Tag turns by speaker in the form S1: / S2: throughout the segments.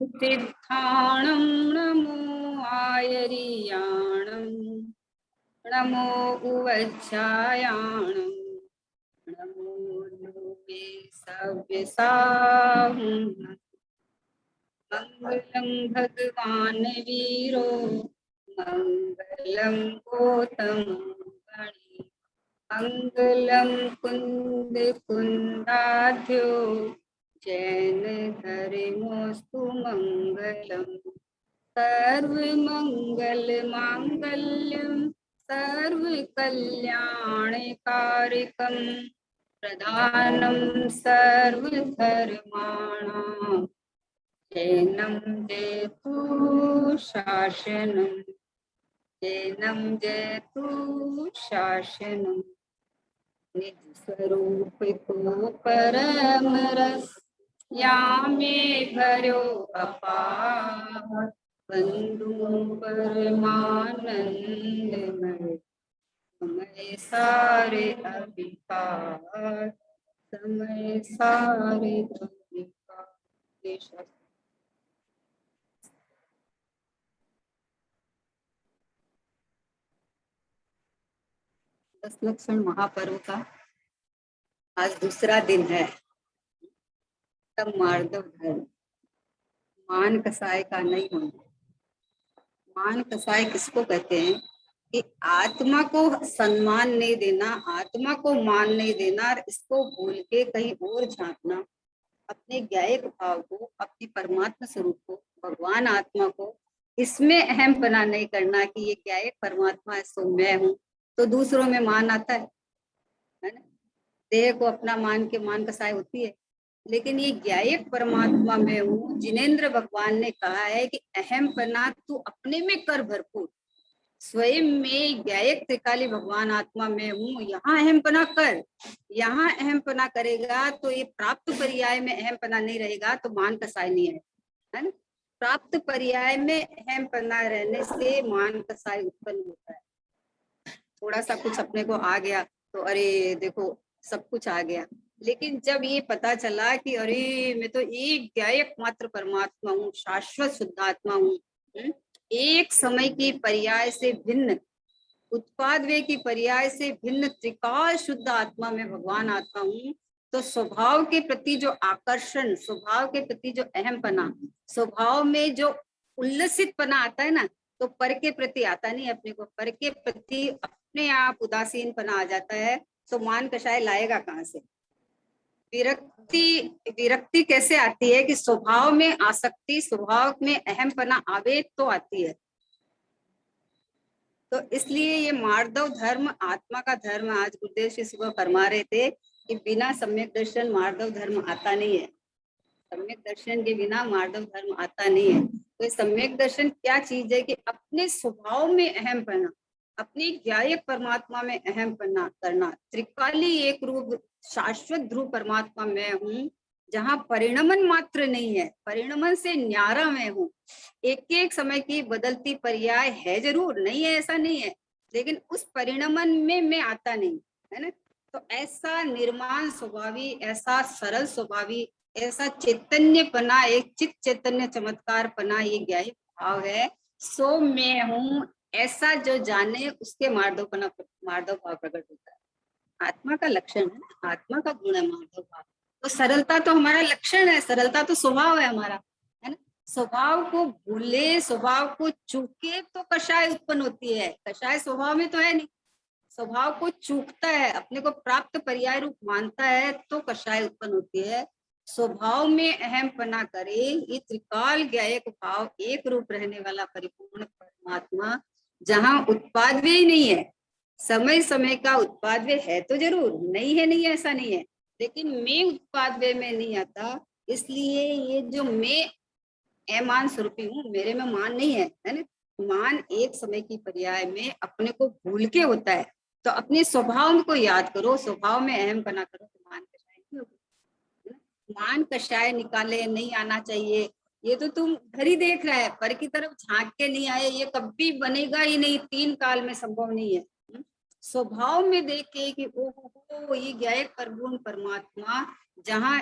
S1: सिद्धाणं नमो आयर्याणं नमो उवज्जायाणं नमो लोके सव्यसाहं मंगलं भगवान् वीरो मंगलं गौतमो मंगलं कुंद कुंदाध्यो जैन धर्मोस्तु मंगलम् सर्वमंगल मांगल्यं सर्वकल्याणकारिकं प्रधानं सर्वधर्माणां जैनं जयतु शासनं जैनं जयतु शासनं निज स्वरूप को परम रस यामे भरो अपार बंधु परमानंदमय समय सारे अभिकार समय सारे अभिकार। 10 लक्षण महापर्व का आज दूसरा दिन है। तब मार्दव धर्म मान कसाय का नहीं होना। मान कसाय किसको कहते हैं कि आत्मा को सम्मान नहीं देना, आत्मा को मान नहीं देना, इसको भूल के कहीं और झांकना, अपने ज्ञायक भाव को, अपनी परमात्मा स्वरूप को, भगवान आत्मा को, इसमें अहमपना नहीं करना कि ये ज्ञायक परमात्मा है सो मैं हूँ। तो दूसरों में मान आता है ना। देह को अपना मान के मान कसाय होती है, लेकिन ये ज्ञायक परमात्मा में हूँ। जिनेंद्र भगवान ने कहा है कि अहमपना तू अपने में कर भरपूर, स्वयं में ज्ञायक त्रिकाली भगवान आत्मा में हूँ, यहाँ अहमपना कर। यहाँ अहमपना करेगा तो ये प्राप्त पर्याय में अहमपना नहीं रहेगा तो मान कसाय नहीं है ना। प्राप्त पर्याय में अहमपना रहने से मान कसाय उत्पन्न होता है। थोड़ा सा कुछ अपने को आ गया तो अरे देखो सब कुछ आ गया, लेकिन जब ये पता चला कि अरे मैं तो एक ज्ञायक मात्र परमात्मा हूँ, शाश्वत शुद्धात्मा हूँ, एक समय की पर्याय से भिन्न, उत्पाद वे की पर्याय से भिन्न त्रिकाल शुद्ध आत्मा में भगवान आत्मा हूँ, तो स्वभाव के प्रति जो आकर्षण, स्वभाव के प्रति जो अहमपना, स्वभाव में जो उल्लसितपना आता है ना, तो पर के प्रति आता नहीं। अपने को पर के प्रति अपने आप उदासीनपना आ जाता है, तो मान कषाय लाएगा कहाँ से। विरक्ति कैसे आती है कि स्वभाव में आसक्ति, स्वभाव में अहमपना आवे तो आती है। तो इसलिए ये मार्दव धर्म आत्मा का धर्म। आज गुरुदेव श्री सुबह फरमा रहे थे कि बिना सम्यक दर्शन मार्दव धर्म आता नहीं है। सम्यक दर्शन के बिना मार्दव धर्म आता नहीं है। तो ये सम्यक दर्शन क्या चीज है कि अपने स्वभाव में अहमपना, अपने ज्ञायक परमात्मा में अहमपना करना। त्रिकाली एक रूप शाश्वत ध्रुव परमात्मा मैं हूँ, जहाँ परिणमन मात्र नहीं है, परिणमन से न्यारा मैं हूँ। एक एक समय की बदलती पर्याय है जरूर, नहीं है ऐसा नहीं है, लेकिन उस परिणमन में मैं आता नहीं है ना। तो ऐसा निर्माण स्वभावी, ऐसा सरल स्वभावी, ऐसा चैतन्यपना, एक चित चैतन्य चमत्कार पना ये ज्ञायक भाव है। सो मैं हूँ ऐसा जो जाने उसके मार्दवपना, मार्दव भाव प्रकट होता है। आत्मा का लक्षण है ना, आत्मा का गुण है मार्दव भाव। तो सरलता तो हमारा लक्षण है, सरलता तो स्वभाव है हमारा, है ना। स्वभाव को भूले, स्वभाव को चूके तो कषाय उत्पन्न होती है। कषाय स्वभाव में तो है नहीं, स्वभाव को चूकता है, अपने को प्राप्त पर्याय रूप मानता है तो कषाय उत्पन्न होती है। स्वभाव में अहमपना करे, ये त्रिकाल ज्ञायक भाव एक रूप रहने वाला परिपूर्ण परमात्मा, जहाँ उत्पाद्य ही नहीं है। समय समय का उत्पाद्य है तो जरूर, नहीं है नहीं है ऐसा नहीं है, लेकिन मैं उत्पाद्य में नहीं आता। इसलिए ये जो मैं अमान स्वरूपी हूँ, मेरे में मान नहीं है, है ना। मान एक समय की पर्याय में अपने को भूल के होता है। तो अपने स्वभाव को याद करो, स्वभाव में अहमपना करो तो मान कषाय नहीं होगी। मान कषाय निकाले नहीं आना चाहिए। ये तो तुम घर ही देख रहा है, पर की तरफ झांक के नहीं आए, ये कभी बनेगा ही नहीं, 3 काल में संभव नहीं है। स्वभाव में देख के कि ओहो ये ज्ञायक परगुण परमात्मा, जहाँ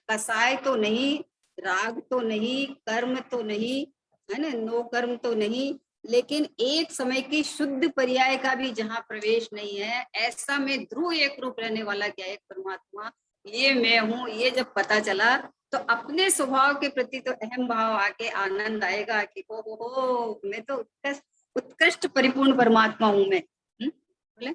S1: कसाय तो नहीं, राग तो नहीं, कर्म तो नहीं, है ना, नो कर्म तो नहीं, लेकिन एक समय की शुद्ध पर्याय का भी जहाँ प्रवेश नहीं है, ऐसा में ध्रुव एक रूप रहने वाला क्या एक परमात्मा, ये मैं हूँ, ये जब पता चला तो अपने स्वभाव के प्रति तो अहम भाव आके आनंद आएगा कि हो मैं तो उत्कृष्ट उत्कृष्ट परिपूर्ण परमात्मा हूं मैं। बोले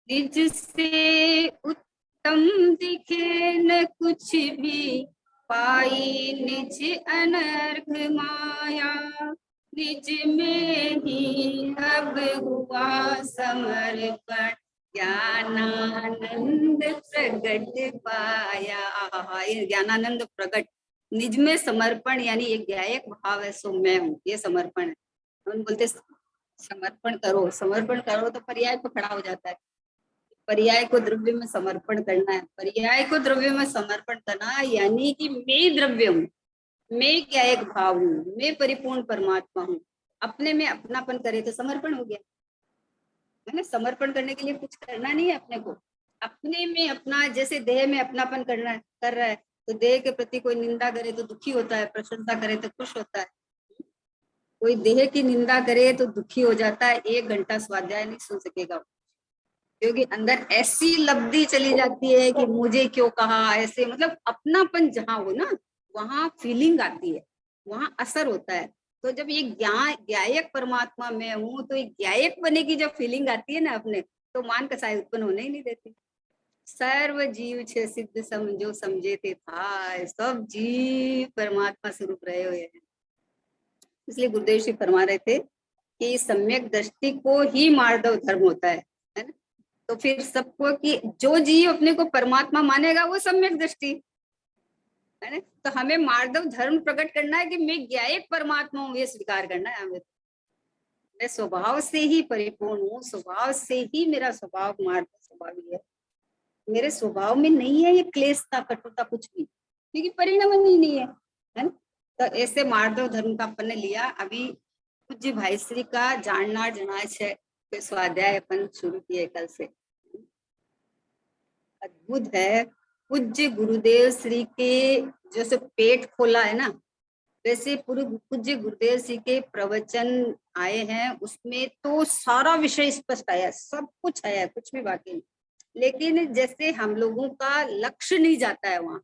S1: निज से उत्तम दिखे न कुछ भी, पाई निज अनर्घ माया, निज में ही अब हुआ समर्पण, ज्ञानानंद प्रगट पाया। आहा, ये ज्ञानानंद प्रगट, निज में समर्पण यानी ये ज्ञायक भाव है, सो मैं हूँ, ये समर्पण है। हम बोलते समर्पण करो, समर्पण करो तो पर्याय पे खड़ा हो जाता है, पर्याय को द्रव्य में समर्पण करना है, पर्याय को द्रव्य में समर्पण करना यानी कि मैं द्रव्य हूँ, मैं क्या एक भाव हूँ, मैं परिपूर्ण परमात्मा हूँ, अपने में अपनापन करे तो समर्पण हो गया, है ना। समर्पण करने के लिए कुछ करना नहीं है अपने को, अपने में अपना, जैसे देह में अपनापन करना है, कर रहा है, तो देह के प्रति कोई निंदा करे तो दुखी होता है, प्रशंसा करे तो खुश होता है, कोई देह की निंदा करे तो दुखी हो जाता है, 1 घंटा स्वाध्याय नहीं सुन सकेगा, क्योंकि अंदर ऐसी लब्धि चली जाती है कि मुझे क्यों कहा, ऐसे मतलब अपनापन जहाँ हो ना वहां फीलिंग आती है, वहां असर होता है। तो जब ये ज्ञायक परमात्मा में हूँ, तो ये ज्ञायक बने की जब फीलिंग आती है ना अपने, तो मान कसाई उत्पन्न होने ही नहीं देती। सर्व जीव छे सिद्ध समझो समझे थे था, सब जीव परमात्मा स्वरूप रहे हुए हैं। इसलिए गुरुदेव जी फरमा रहे थे कि सम्यक दृष्टि को ही मार्दव धर्म होता है ना। तो फिर सबको कि जो जीव अपने को परमात्मा मानेगा वो सम्यक दृष्टि, है ना। तो हमें मार्दव धर्म प्रकट करना है कि मैं ज्ञायक परमात्मा हूँ, ये स्वीकार करना है हमें। मैं स्वभाव से ही परिपूर्ण हूँ, स्वभाव से ही मेरा स्वभाव मार्दव स्वभाव ही है, मेरे स्वभाव में नहीं है ये क्लेशता कटुता कुछ भी, क्योंकि परिणाम ही नहीं है ना। तो ऐसे मार्दव धर्म का अपन ने लिया। अभी पूज्य भाई श्री का जानना जनाश है, तो स्वाध्याय अपन शुरू किए कल से, अद्भुत है। पूज्य गुरुदेव श्री के जैसे पेट खोला है ना, वैसे पूरे पूज्य गुरुदेव श्री के प्रवचन आए हैं, उसमें तो सारा विषय स्पष्ट आया, सब कुछ आया, कुछ भी बाकी नहीं। लेकिन जैसे हम लोगों का लक्ष्य नहीं जाता है वहां,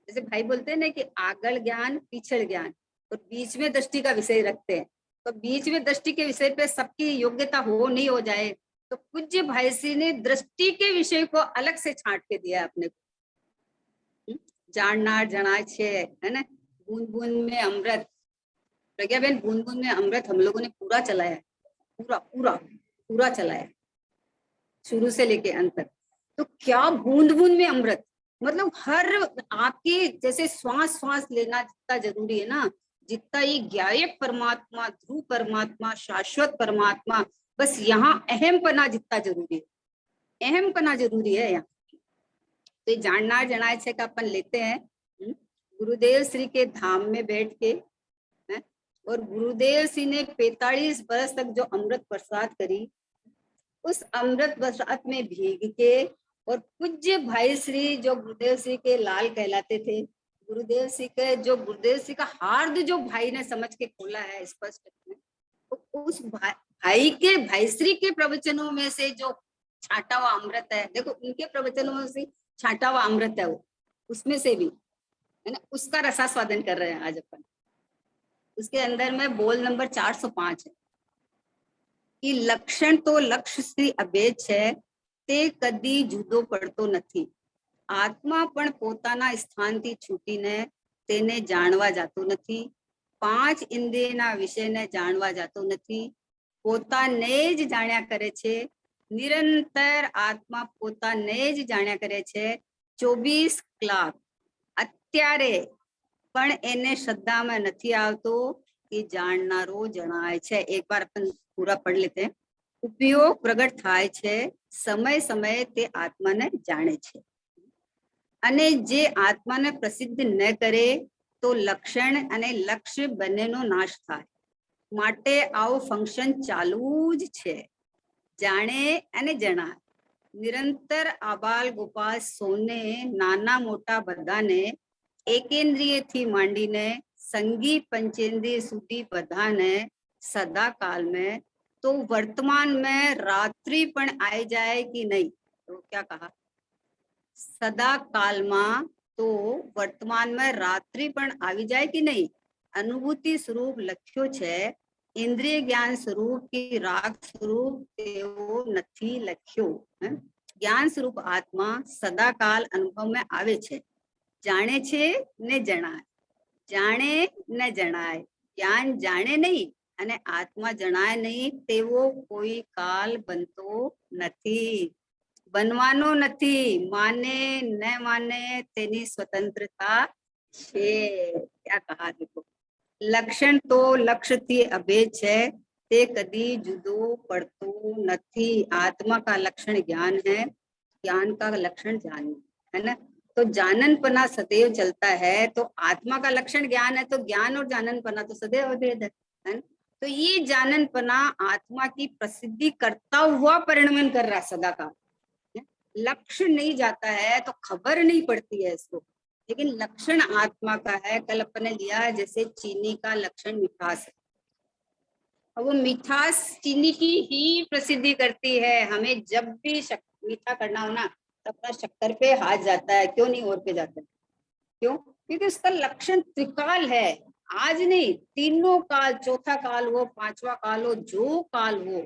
S1: जैसे भाई बोलते हैं ना कि आगल ज्ञान पीछड़ ज्ञान, और बीच में दृष्टि का विषय रखते हैं, तो बीच में दृष्टि के विषय पे सबकी योग्यता हो नहीं हो जाए, तो पूज्य भाई श्री ने दृष्टि के विषय को अलग से छांट के दिया अपने को। जानना जना छे, है ना, बूंद बूंद में अमृत, प्रज्ञा बहन बूंद बूंद में अमृत हम लोगों ने पूरा चलाया, पूरा पूरा पूरा चलाया, शुरू से लेके अंत तक। तो क्या बूंद बूंद में अमृत, मतलब हर आपके जैसे श्वास श्वास लेना जितना जरूरी है ना, जितना ये ज्ञायक परमात्मा, ध्रुव परमात्मा, शाश्वत परमात्मा, बस यहाँ अहम पना जितना जरूरी है, अहम पना जरूरी है यहाँ। तो जानना जनाए छे का अपन लेते हैं। गुरुदेव श्री के धाम में बैठ के, है, और गुरुदेव श्री ने 45 वर्ष तक जो अमृत प्रसाद करी, उस अमृत बरसात में भीग के, और पूज्य भाई श्री जो गुरुदेव श्री के लाल कहलाते थे, गुरुदेव श्री के जो गुरुदेव श्री का हार्द जो भाई ने समझ के खोला है स्पष्ट, तो उस भाई के भाई श्री के प्रवचनों में से जो छाटा हुआ अमृत है, देखो उनके प्रवचनों में से छाटा हुआ अमृत है वो, उसमें से भी, है ना, उसका रसास्वादन कर रहे हैं आज अपन। उसके अंदर में बोल नंबर 405 है कि लक्षण तो लक्ष्य श्री अभेद છે તે કદી જુદો પડતો નથી, આત્મા પણ પોતાના સ્થાનથી છૂટીને તેને જાણવા જાતો નથી, 5 ઇન્દ્રિયના વિષયને જાણવા જાતો નથી, પોતાને જ જાણ્યા કરે છે, નિરંતર આત્મા પોતાને જ જાણ્યા કરે છે 24 કલાક। અત્યારે પણ એને શ્રદ્ધામાં નથી આવતો कि जाननारो जणाय छे। एक बार अपन पूरा पढ़ लेते हैं। उपयोग प्रगट थाय छे, समय समय ते आत्मा ने जाने छे, अने जे आत्मा ने प्रसिद्ध न करे तो लक्षण अने लक्ष्य बनेनो नाश थाय, माटे आवो फंक्शन चालू ज छे, जाने अने जणाय। निरंतर आबाल गोपाल सोने नाना मोटा बधाने एकेंद्रिय थी માંડીને સંગી पंचेंद्रिय સુધી બધાને सदा काल में, तो वर्तमान में रात्रि पण आई जाए कि नहीं? तो क्या कहा? सदा काल में तो वर्तमान में रात्रि पण આવી જાય कि नहीं? अनुभूति स्वरूप लख्यो छे, इंद्रिय ज्ञान स्वरूप की राग स्वरूप तेवो નથી લખ્યો। ज्ञान स्वरूप आत्मा सदा काल अनुभव में आवे छे, जाने छे ने जणाय, जाने न जणाय, ज्ञान जाने नहीं અને આત્મા જણાય નહીં તેવો કોઈ કાલ બનતો નથી, બનવાનો નથી। માને ન માને તેની સ્વતંત્રતા છે। क्या कहा? देखो, लक्षण तो लक्ष्य थी अभेद छे, ते कदी जुदो पड़तो नहीं। आत्मा का लक्षण ज्ञान है, ज्ञान का लक्षण जानन है ना। तो जाननपना सदैव चलता है, तो आत्मा का लक्षण ज्ञान है, तो ज्ञान और जाननपना तो सदैव अभेद है ना? तो ये जाननपना आत्मा की प्रसिद्धि करता हुआ परिणमन कर रहा सदा का। लक्ष्य नहीं जाता है तो खबर नहीं पड़ती है इसको, लेकिन लक्षण आत्मा का है। कल अपन ने लिया जैसे चीनी का लक्षण मिठास है, और वो मिठास चीनी की ही प्रसिद्धि करती है। हमें जब भी मीठा करना हो ना, तो अपना शक्कर पे हाथ जाता है, क्यों नहीं और पे जाता है? क्यों? क्योंकि उसका लक्षण त्रिकाल है। आज नहीं, तीनों काल, चौथा काल हो, पांचवा काल हो, जो काल हो,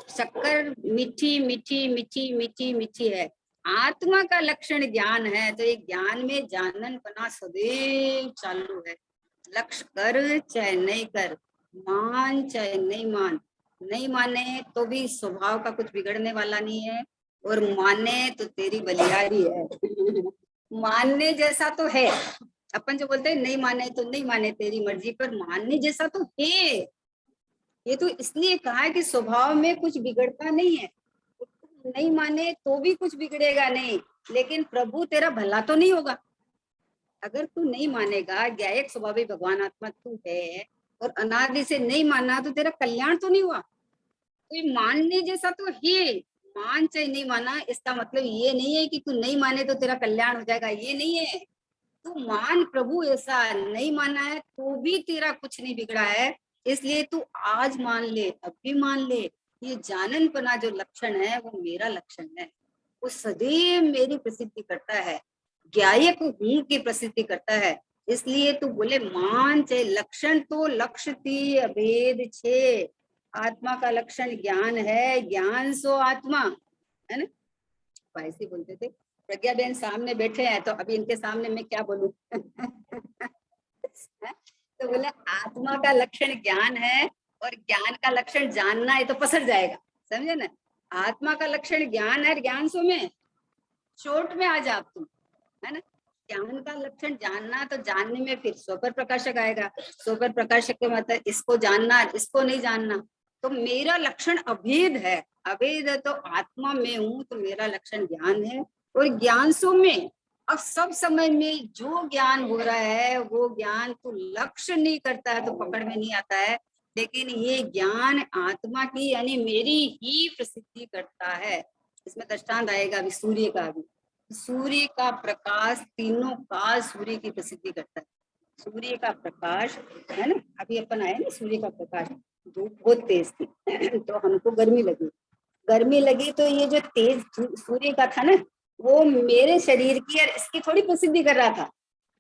S1: शक्कर मीठी मीठी मीठी मीठी मीठी है। आत्मा का लक्षण ज्ञान है, तो ये ज्ञान में जाननपना सदैव चालू है। लक्ष्य कर चाहे नहीं कर, मान चाहे नहीं मान, नहीं माने तो भी स्वभाव का कुछ बिगड़ने वाला नहीं है, और माने तो तेरी बलिहारी है। मानने जैसा तो है, अपन जो बोलते हैं नहीं माने तो नहीं माने तेरी मर्जी, पर मानने जैसा तो है। ये तो इसलिए कहा है कि स्वभाव में कुछ बिगड़ता नहीं है, नहीं माने तो भी कुछ बिगड़ेगा नहीं, लेकिन प्रभु तेरा भला तो नहीं होगा। अगर तू नहीं मानेगा, ज्ञायक स्वभावी भगवान आत्मा तू है, और अनादि से नहीं माना, तो तेरा कल्याण तो नहीं हुआ। तो मानने जैसा तो है, मान चाहे नहीं माना, इसका मतलब ये नहीं है कि तू नहीं माने तो तेरा कल्याण हो जाएगा, ये नहीं है। तू मान प्रभु ऐसा, नहीं माना है तो भी तेरा कुछ नहीं बिगड़ा है, इसलिए तू आज मान ले, अभी मान ले। ये जाननपना जो लक्षण है वो मेरा लक्षण है, वो सदैव मेरी प्रसिद्धि करता है, ज्ञायक हूँ की प्रसिद्धि करता है। इसलिए तू बोले मान चाहे, लक्षण तो लक्ष्य थी अभेद छे। आत्मा का लक्षण ज्ञान है, ज्ञान सो आत्मा है ना। ऐसे बोलते थे। प्रज्ञा बहन सामने बैठे हैं, तो अभी इनके सामने मैं क्या बोलूं? तो बोले आत्मा का लक्षण ज्ञान है, और ज्ञान का लक्षण जानना है, तो पसर जाएगा, समझे ना। आत्मा का लक्षण ज्ञान है, ज्ञान सो में चोट में आ जा तुम, है ना। ज्ञान का लक्षण जानना, तो जानने में फिर स्वपर प्रकाशक आएगा। स्वपर प्रकाशक के मतलब इसको जानना, इसको नहीं जानना। तो मेरा लक्षण अभेद है, अभेद है, तो आत्मा में हूँ, तो मेरा लक्षण ज्ञान है। और ज्ञान सो में अब सब समय में जो ज्ञान हो रहा है, वो ज्ञान तो लक्ष्य नहीं करता है, तो पकड़ में नहीं आता है, लेकिन ये ज्ञान आत्मा की यानी मेरी ही प्रसिद्धि करता है। इसमें दृष्टांत आएगा अभी सूर्य का भी। सूर्य का प्रकाश तीनों काल सूर्य की प्रसिद्धि करता है। सूर्य का प्रकाश है ना, अभी अपन आए ना, सूर्य का प्रकाश, धूप बहुत तेज थी तो हमको गर्मी लगी, तो ये जो तेज सूर्य का था ना, वो मेरे शरीर की और इसकी थोड़ी प्रसिद्धि कर रहा था,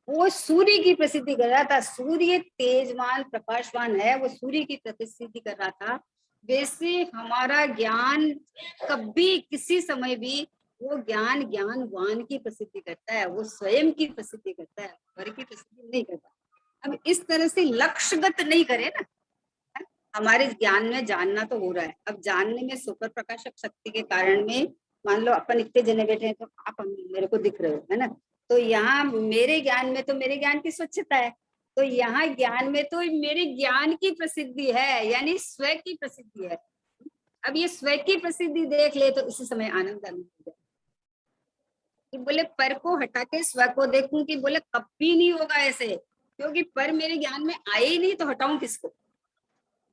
S1: वो सूर्य की प्रसिद्धि कर रहा था। सूर्य तेजवान प्रकाशवान है, वो सूर्य की प्रसिद्धि कर रहा था। वैसे हमारा ज्ञान कभी किसी समय भी वो ज्ञानवान की प्रसिद्धि करता है, वो स्वयं की प्रसिद्धि करता है, पर की प्रसिद्धि नहीं करता। अब इस तरह से लक्ष्यगत नहीं करे ना, हमारे ज्ञान में जानना तो हो रहा है। अब जानने में सुपर प्रकाशक शक्ति के कारण में, मान लो अपन इतने जने बैठे हैं, तो आप मेरे को दिख रहे हो, है ना। तो यहाँ मेरे ज्ञान में तो मेरे ज्ञान की स्वच्छता है, तो यहाँ ज्ञान में तो मेरे ज्ञान की प्रसिद्धि है, यानी स्व की प्रसिद्धि है। अब ये स्व की प्रसिद्धि देख ले तो इसी समय आनंद हो जाए कि बोले पर को हटा के स्व को देखूं, कि बोले कभी नहीं होगा ऐसे, क्योंकि पर मेरे ज्ञान में आए ही नहीं, तो हटाऊं किसको।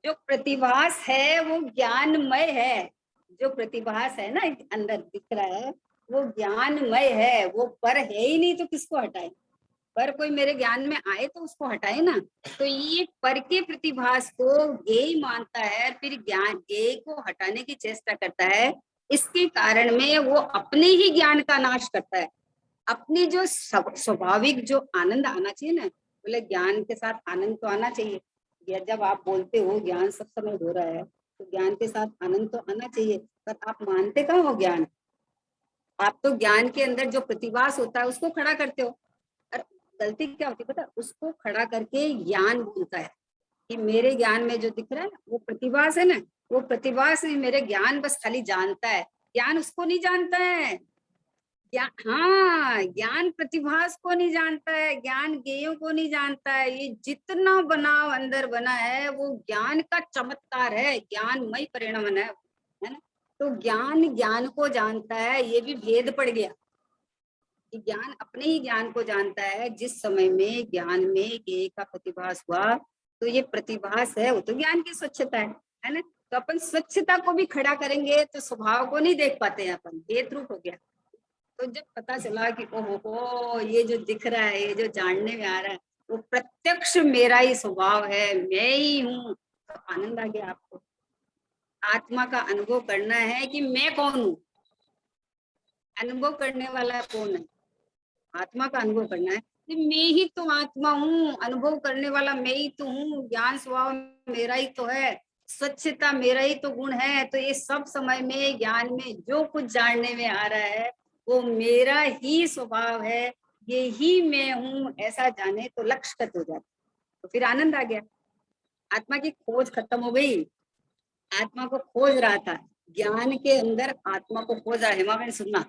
S1: जो प्रतिभास है वो ज्ञानमय है, जो प्रतिभास है ना अंदर दिख रहा है, वो ज्ञानमय है, वो पर है ही नहीं, तो किसको हटाए। पर कोई मेरे ज्ञान में आए तो उसको हटाए ना। तो ये पर के प्रतिभास को ज्ञेय मानता है, फिर ज्ञान ज्ञेय को हटाने की चेष्टा करता है। इसके कारण में वो अपने ही ज्ञान का नाश करता है। अपनी जो स्वाभाविक जो आनंद आना चाहिए ना, बोले ज्ञान के साथ आनंद तो आना चाहिए। या जब आप बोलते हो ज्ञान सब समय हो रहा है, तो ज्ञान के साथ आनंद तो आना चाहिए, पर आप मानते कहाँ हो ज्ञान? आप तो ज्ञान के अंदर जो प्रतिभास होता है उसको खड़ा करते हो। और गलती क्या होती है पता, उसको खड़ा करके ज्ञान बोलता है कि मेरे ज्ञान में जो दिख रहा है ना वो प्रतिभास है ना, वो प्रतिभास नहीं, मेरे ज्ञान बस खाली जानता है, ज्ञान उसको नहीं जानता है। ज्ञान, हाँ, ज्ञान प्रतिभास को नहीं जानता है, ज्ञान ज्ञेयों को नहीं जानता है। ये जितना बनाव अंदर बना है वो ज्ञान का चमत्कार है, ज्ञानमय परिणाम है ना। तो ज्ञान ज्ञान को जानता है, ये भी भेद पड़ गया कि ज्ञान अपने ही ज्ञान को जानता है। जिस समय में ज्ञान में ज्ञेय का प्रतिभास हुआ, तो ये प्रतिभास है वो तो ज्ञान की स्वच्छता है ना। तो अपन स्वच्छता को भी खड़ा करेंगे तो स्वभाव को नहीं देख पाते हैं, अपन भेद रूप हो गया। तो जब पता चला कि ओहो ये जो दिख रहा है, ये जो जानने में आ रहा है, वो प्रत्यक्ष मेरा ही स्वभाव है, मैं ही हूँ, तो आनंद आ गया आपको। आत्मा का अनुभव करना है कि मैं कौन हूँ। अनुभव करने वाला कौन है? आत्मा का अनुभव करना है कि मैं ही तो आत्मा हूँ, अनुभव करने वाला मैं ही तो हूँ, ज्ञान स्वभाव मेरा ही तो है, स्वच्छता मेरा ही तो गुण है। तो ये सब समय में ज्ञान में जो कुछ जानने में आ रहा है वो मेरा ही स्वभाव है, ये ही मैं हूँ, ऐसा जाने तो लक्ष्यगत हो जाता। तो फिर आनंद आ गया, आत्मा की खोज खत्म हो गई। आत्मा को खोज रहा था, ज्ञान के अंदर आत्मा को खोज रहा है। हेमा बहन सुनना,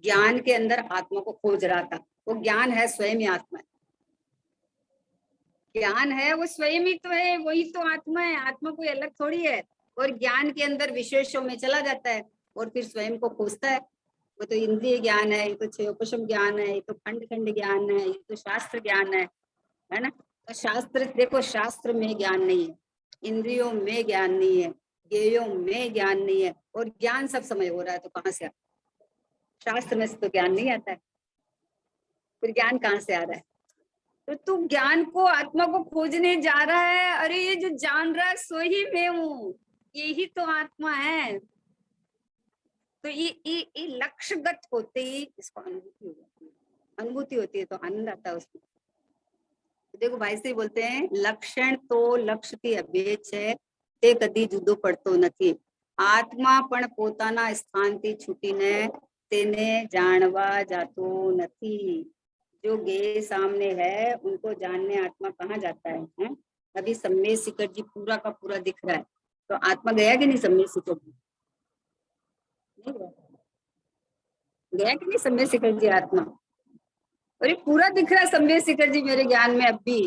S1: ज्ञान के अंदर आत्मा को खोज रहा था। वो ज्ञान है स्वयं ही आत्मा है, ज्ञान है वो स्वयं ही तो है, वही तो आत्मा है, आत्मा कोई अलग थोड़ी है। और ज्ञान के अंदर विशेषों में चला जाता है और फिर स्वयं को खोजता है। वो तो इंद्रिय ज्ञान है, ये तो छयोपशम ज्ञान है, ये तो खंड खंड ज्ञान है, ये तो शास्त्र ज्ञान है ना। तो शास्त्र देखो, शास्त्र में ज्ञान नहीं है, इंद्रियों में ज्ञान नहीं है, ज्ञेयों में ज्ञान नहीं है, और ज्ञान सब समय हो रहा है, तो कहाँ से? शास्त्र में से तो ज्ञान नहीं आता है, फिर ज्ञान कहाँ से आ रहा है? तो तू ज्ञान को, आत्मा को खोजने जा रहा है। अरे ये जो जान रहा है सो ही मैं हूँ, यही तो आत्मा है। तो ये लक्ष्यगत होते ही इसको अनुभूति हो जाती है, अनुभूति होती है तो आनंद आता है उसमें। तो देखो भाई से बोलते हैं, लक्षण तो लक्ष्य की अभेद है, તે કદી જુદો પડતો નથી. આત્મા પણ પોતાના સ્થાનથી છૂટીને તેને જાણવા જાતો નથી. जो गे सामने है उनको जानने आत्मा कहाँ जाता है? अभी सम्मेद शिखर जी पूरा का पूरा दिख रहा है, तो आत्मा गया कि नहीं सम्मेद शिखर जी? नहीं गया, गया कि नहीं सम्मेद शिखर जी आत्मा? अरे पूरा दिख रहा है सम्मेद शिखर जी मेरे ज्ञान में। अब भी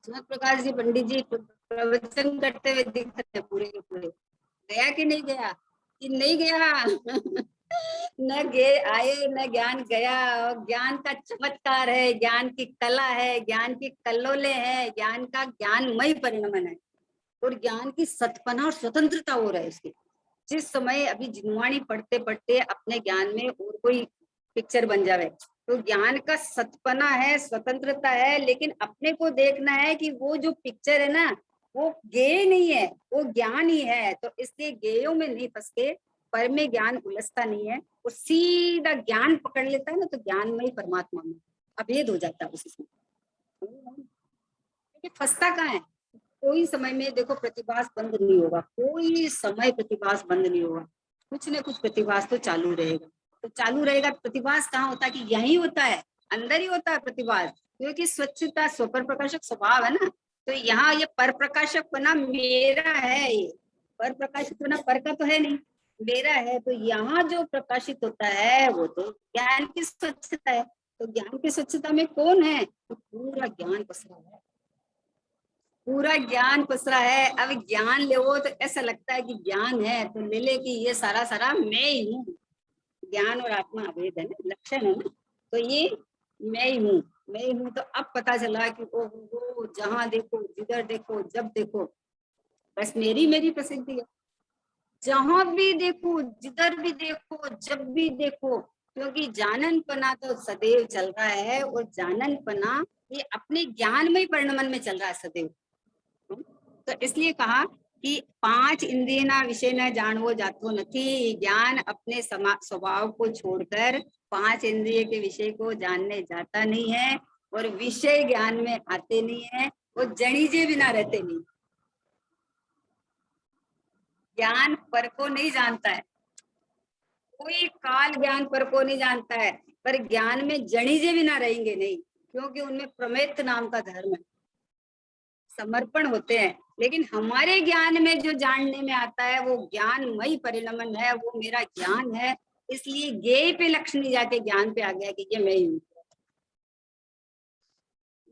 S1: सुमत प्रकाश जी पंडित जी प्रवचन करते हुए दिख रहे हैं पूरे के पूरे। गया कि नहीं गया? कि नहीं गया? न गे आए न ज्ञान गया। और ज्ञान का चमत्कार है, ज्ञान की कला है, ज्ञान की कल्लोले है, ज्ञान का ज्ञानमय परिणमन है, और ज्ञान की सतपना और स्वतंत्रता हो रहा है उसकी। जिस समय अभी जिनवाणी पढ़ते पढ़ते अपने ज्ञान में और कोई पिक्चर बन जावे, तो ज्ञान का सतपना है, स्वतंत्रता है, लेकिन अपने को देखना है कि वो जो पिक्चर है ना वो ज्ञेय नहीं है, वो ज्ञान ही है। तो इसलिए ज्ञेयों में नहीं फंस के पर में ज्ञान उलझता नहीं है, वो सीधा ज्ञान पकड़ लेता है ना, तो ज्ञान में ही परमात्मा में अभेद हो जाता है उसमें। फंसता कहाँ है? कोई समय में देखो प्रतिभास बंद नहीं होगा, कोई समय प्रतिभास बंद नहीं होगा, कुछ न कुछ प्रतिभास तो चालू रहेगा। तो चालू रहेगा, प्रतिभास कहाँ होता है? कि यही होता है, अंदर ही होता है प्रतिभास, क्योंकि स्वच्छता स्वपर प्रकाशक स्वभाव है ना। तो यहाँ ये पर प्रकाशक बना मेरा है, ये पर प्रकाशित बना पर का तो है नहीं, मेरा है। तो यहाँ जो प्रकाशित होता है वो तो ज्ञान की स्वच्छता है। तो ज्ञान की स्वच्छता में कौन है? तो पूरा ज्ञान पसरा है, पूरा ज्ञान पसरा है। अब ज्ञान ले वो तो ऐसा लगता है कि ज्ञान है तो ले ले कि ये सारा सारा मैं ही हूँ। ज्ञान और आत्मा अभेद है ना, लक्षण है ना। तो ये मैं ही हूँ, मैं ही हूँ। तो अब पता चला कि ओहो, जहां देखो जिधर देखो जब देखो बस मेरी मेरी प्रसिद्धि है। जहां भी देखो जिधर भी देखो जब भी देखो, क्योंकि जाननपना तो सदैव चल रहा है, और जाननपना ये अपने ज्ञान में ही परिणमन में चल रहा है सदैव। तो इसलिए कहा कि 5 इंद्रिय ना विषय न जानवो जातो नथी। ज्ञान अपने स्वभाव को छोड़कर 5 इंद्रिय के विषय को जानने जाता नहीं है, और विषय ज्ञान में आते नहीं है, वो जणीजे बिना रहते नहीं। ज्ञान पर को नहीं जानता है, कोई काल ज्ञान पर को नहीं जानता है, पर ज्ञान में जणीजे बिना रहेंगे नहीं, क्योंकि उनमें प्रमेत नाम का धर्म है, समर्पण होते हैं। लेकिन हमारे ज्ञान में जो जानने में आता है वो ज्ञानमयी परिणमन है, वो मेरा ज्ञान है। इसलिए ज्ञेय पे लक्ष्य नहीं जाके ज्ञान पे आ गया कि ये मैं ही हूँ,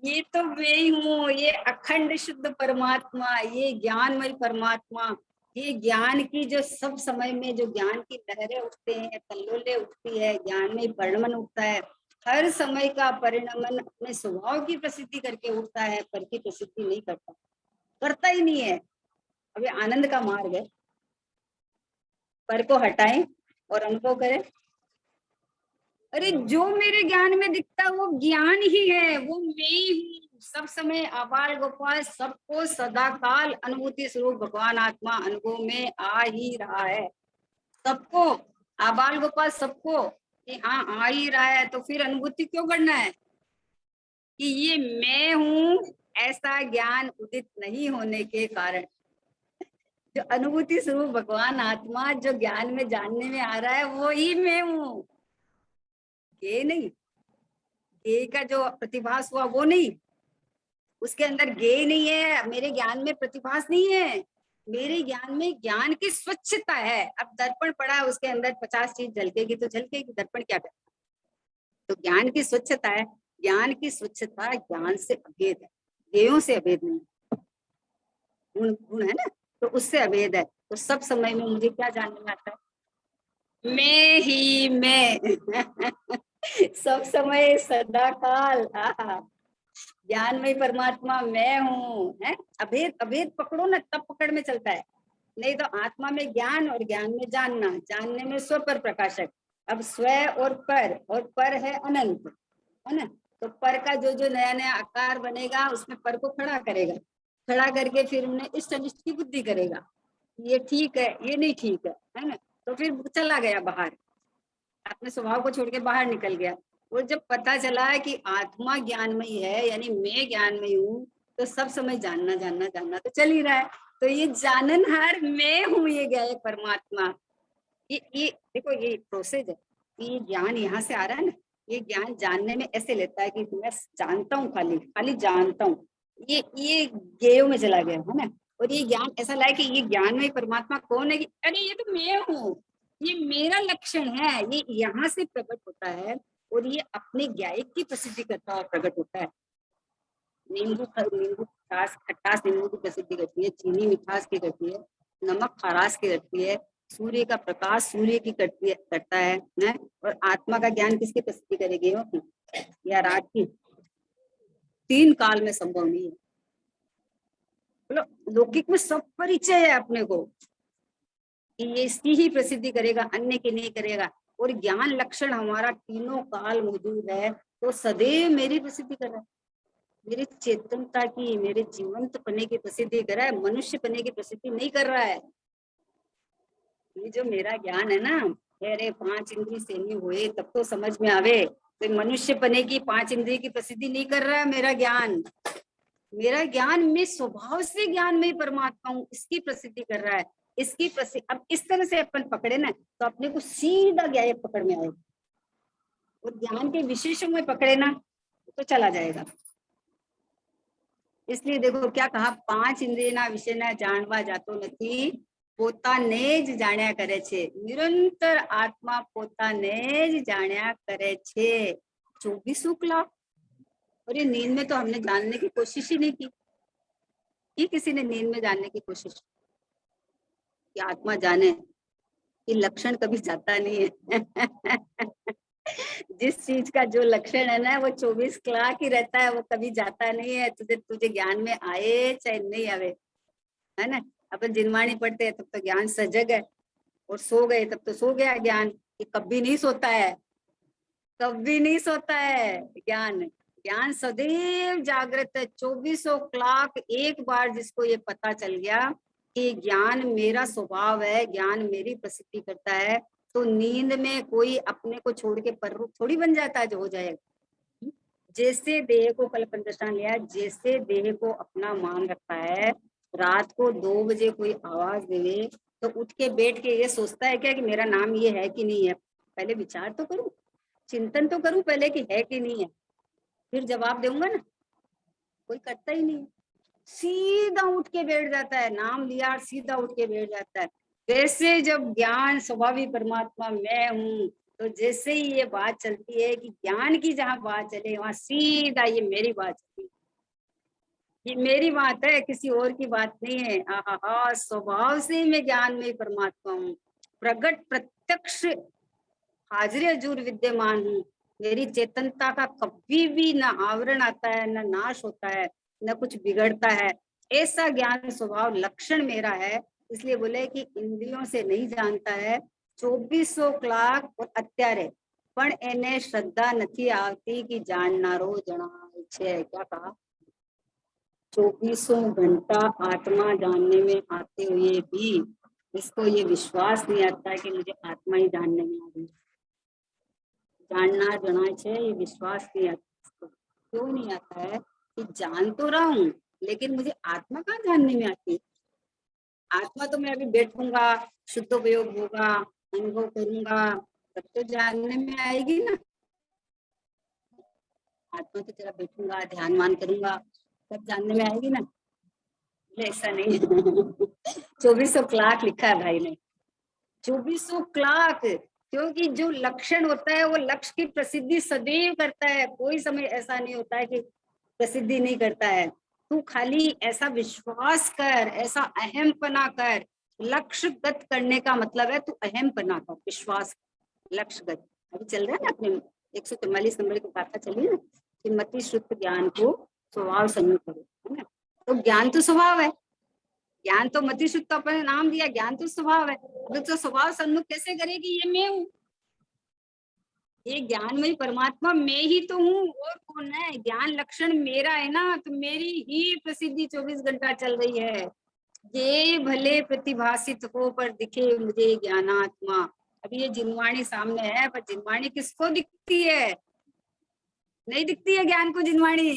S1: ये तो मैं ही हूँ, ये अखंड शुद्ध परमात्मा, ये ज्ञानमय परमात्मा। ये ज्ञान की जो सब समय में जो ज्ञान की लहरें उठते हैं, कल्लोलें उठती है, ज्ञान में परिणमन उठता है। हर समय का परिणमन अपने स्वभाव की प्रसिद्धि करके उठता है, पर की प्रसिद्धि नहीं करता, करता ही नहीं है। अभी आनंद का मार्ग है, पर को हटाएं और अनुभव करें। अरे जो मेरे ज्ञान में दिखता है वो ज्ञान ही है, वो मैं ही हूँ। सब समय आबाल गोपाल सबको सदा काल अनुभूति स्वरूप भगवान आत्मा अनुभव में आ ही रहा है, सबको, आबाल गोपाल सबको, कि हाँ आ ही रहा है। तो फिर अनुभूति क्यों करना है कि ये मैं हूँ, ऐसा ज्ञान उदित नहीं होने के कारण। जो अनुभूति स्वरूप भगवान आत्मा जो ज्ञान में जानने में आ रहा है वो ही मैं हूँ, ये नहीं। गे का जो प्रतिभास हुआ वो नहीं, उसके अंदर गे नहीं है, मेरे ज्ञान में प्रतिभास नहीं है, मेरे ज्ञान में ज्ञान की स्वच्छता है। अब दर्पण पड़ा है, उसके अंदर 50 चीज झलकेगी तो झलकेगी, दर्पण क्या करे। तो ज्ञान की स्वच्छता है, ज्ञान की स्वच्छता ज्ञान से अभेद है, गेयों से अभेद नहीं, गुण गुण है ना, तो उससे अभेद है। तो सब समय में मुझे क्या जानने में आता है, मैं ही मैं सब समय सदा काल ज्ञान में परमात्मा मैं हूँ, है। अभेद अभेद पकड़ो ना, तब पकड़ में चलता है। नहीं तो आत्मा में ज्ञान और ज्ञान में जानना, जानने में स्व पर प्रकाशक। अब स्व और पर है अनंत, है ना। तो पर का जो जो नया नया आकार बनेगा उसमें पर को खड़ा करेगा, खड़ा करके फिर उन्हें इष्ट अनिष्ट की बुद्धि करेगा, ये ठीक है ये नहीं ठीक है ना। तो फिर चला गया बाहर, अपने स्वभाव को छोड़ के बाहर निकल गया। वो जब पता चला है कि आत्मा ज्ञानमयी है, यानी मैं ज्ञानमयी हूँ, तो सब समय जानना जानना जानना तो चल ही रहा है। तो ये जाननहार मैं हूँ, ये ज्ञायक परमात्मा। ये देखो ये प्रोसेस है, ये ज्ञान यहाँ से आ रहा है ना, ये ज्ञान जानने में ऐसे लेता है कि मैं जानता हूँ, खाली खाली जानता हूँ, ये ज्ञेयों में चला गया है ना। और ये ज्ञान ऐसा लाए कि ये ज्ञान में परमात्मा कौन है कि अरे ये तो मैं हूँ, ये मेरा लक्षण है, ये यहाँ से प्रकट होता है। और ये अपने ज्ञायक की प्रसिद्धि करता और प्रकट होता है। नींबू नींबू खटास नींबू की प्रसिद्धि करती है, चीनी मिठास की करती है, नमक खरास की करती है, सूर्य का प्रकाश सूर्य की करती है, करता है न? और आत्मा का ज्ञान किसकी प्रसिद्धि करेगी, हो की या रात की, 3 काल में संभव नहीं है। बोलो लौकिक में सब परिचय है अपने को कि ये इसकी ही प्रसिद्धि करेगा, अन्य की नहीं करेगा। और ज्ञान लक्षण हमारा तीनों काल मौजूद है, तो सदैव मेरी प्रसिद्धि कर रहा है, मेरी चेतनता की, मेरे जीवंत पने की प्रसिद्धि कर रहा है, मनुष्य पने की प्रसिद्धि नहीं कर रहा है। ये जो मेरा ज्ञान है ना, अरे 5 इंद्रिय सेनी हुए तब तो समझ में आवे, तो मनुष्य पने की 5 इंद्रिय की प्रसिद्धि नहीं कर रहा है मेरा ज्ञान। मेरा ज्ञान मैं स्वभाव से ज्ञान में परमात्मा हूँ, इसकी प्रसिद्धि कर रहा है, इसकी प्रसिद्धि। अब इस तरह से अपन पकड़े ना तो अपने को सीधा ज्ञायक पकड़ में आएगा, और ज्ञान के विशेषों में पकड़े ना तो चला जाएगा। इसलिए देखो क्या कहा, 5 इंद्रियना विषय ना जानवा जातो નથી, પોતાને જ જાણ્યા કરે છે, નિરંતર આત્મા પોતાને જ જાણ્યા કરે છે 24 કલાક। और ये नींद में तो हमने जानने की कोशिश ही नहीं की किसी ने नींद में जानने की कोशिश कि आत्मा जाने, ये लक्षण कभी जाता नहीं है जिस चीज का जो लक्षण है ना वो 24 कलाक ही रहता है, वो कभी जाता नहीं है, तुझे तुझे ज्ञान में आए चाहे नहीं आवे, है ना। अपन जिनवाणी पढ़ते हैं तब तो ज्ञान सजग है, और सो गए तब तो सो गया ज्ञान, ये कभी नहीं सोता है, कभी नहीं सोता है ज्ञान। ज्ञान सदैव जागृत है, 2400 क्लॉक। एक बार जिसको ये पता चल गया कि ज्ञान मेरा स्वभाव है, ज्ञान मेरी प्रसिद्धि करता है, तो नींद में कोई अपने को छोड़ के पररूप थोड़ी बन जाता है जो हो जाएगा। जैसे देह को कल पंचष्ठान लिया, जैसे देह को अपना मान रखता है, रात को 2 बजे कोई आवाज दे तो उठ के बैठ के ये सोचता है क्या कि मेरा नाम ये है कि नहीं है? पहले विचार तो करूं, चिंतन तो करूं पहले कि है कि नहीं है, फिर जवाब दूंगा ना। कोई करता ही नहीं, सीधा उठ के बैठ जाता है, नाम लिया सीधा उठ के बैठ जाता है। वैसे जब ज्ञान स्वभावी परमात्मा मैं हूँ, तो जैसे ही ये बात चलती है कि ज्ञान की जहाँ बात चले वहां सीधा ये मेरी बात चलती है, ये मेरी बात है, किसी और की बात नहीं है। आहा, स्वभाव से मैं ज्ञान में परमात्मा हूँ, प्रगट प्रत्यक्ष हाजिर हजूर विद्यमान हूँ। मेरी चेतनता का कभी भी न आवरण आता है, न नाश होता है, न कुछ बिगड़ता है। ऐसा ज्ञान स्वभाव लक्षण मेरा है। इसलिए बोले कि इंद्रियों से नहीं जानता है, 2400 कलाक और અત્યારે પણ એને શ્રદ્ધા નથી આવતી कि જાણનારો જણાય છે। क्या कहा? 2400 घंटा आत्मा जानने में आते हुए भी इसको ये विश्वास नहीं आता है कि मुझे आत्मा ही जानने में आ रही है। जानना जनाए छे ये विश्वास नहीं आता। क्यों नहीं आता है कि जान तो रहा हूँ, लेकिन मुझे आत्मा कहाँ जानने में आती है? आत्मा तो मैं अभी बैठूंगा, शुद्धोपयोग होगा, अनुभव करूंगा, तब तो जानने में आएगी ना। आत्मा तो जरा बैठूंगा, ध्यान मान करूंगा, तब जानने में आएगी ना। ऐसा नहीं है। 2400 क्लाक लिखा है भाई ने, 2400 क्लाक। क्योंकि जो लक्षण होता है वो लक्ष्य की प्रसिद्धि सदैव करता है, कोई समय ऐसा नहीं होता है कि प्रसिद्धि नहीं करता है। तू खाली ऐसा विश्वास कर, ऐसा अहमपना कर। लक्ष्यगत करने का मतलब है तू अहमपना कर, विश्वास, लक्ष्यगत। अभी चल रहा है ना अपने 144 नंबर की गाथा चली ना कि मति शुद्ध ज्ञान को स्वभाव संयुक्त करो, है ना। तो ज्ञान तो स्वभाव है, ज्ञान तो मति शुद्ध तो अपने नाम दिया, ज्ञान तो स्वभाव है। तो स्वभाव सन्मुख कैसे करेगी? ये मैं हूँ, ये ज्ञानमयी परमात्मा मैं ही तो हूँ, और कौन है? ज्ञान लक्षण मेरा है ना, तो मेरी ही प्रसिद्धि 24 घंटा चल रही है। ये भले प्रतिभासित हो पर दिखे मुझे ज्ञानात्मा। अभी ये जिनवाणी सामने है, पर जिनवाणी किसको दिखती है? नहीं दिखती है ज्ञान को जिनवाणी।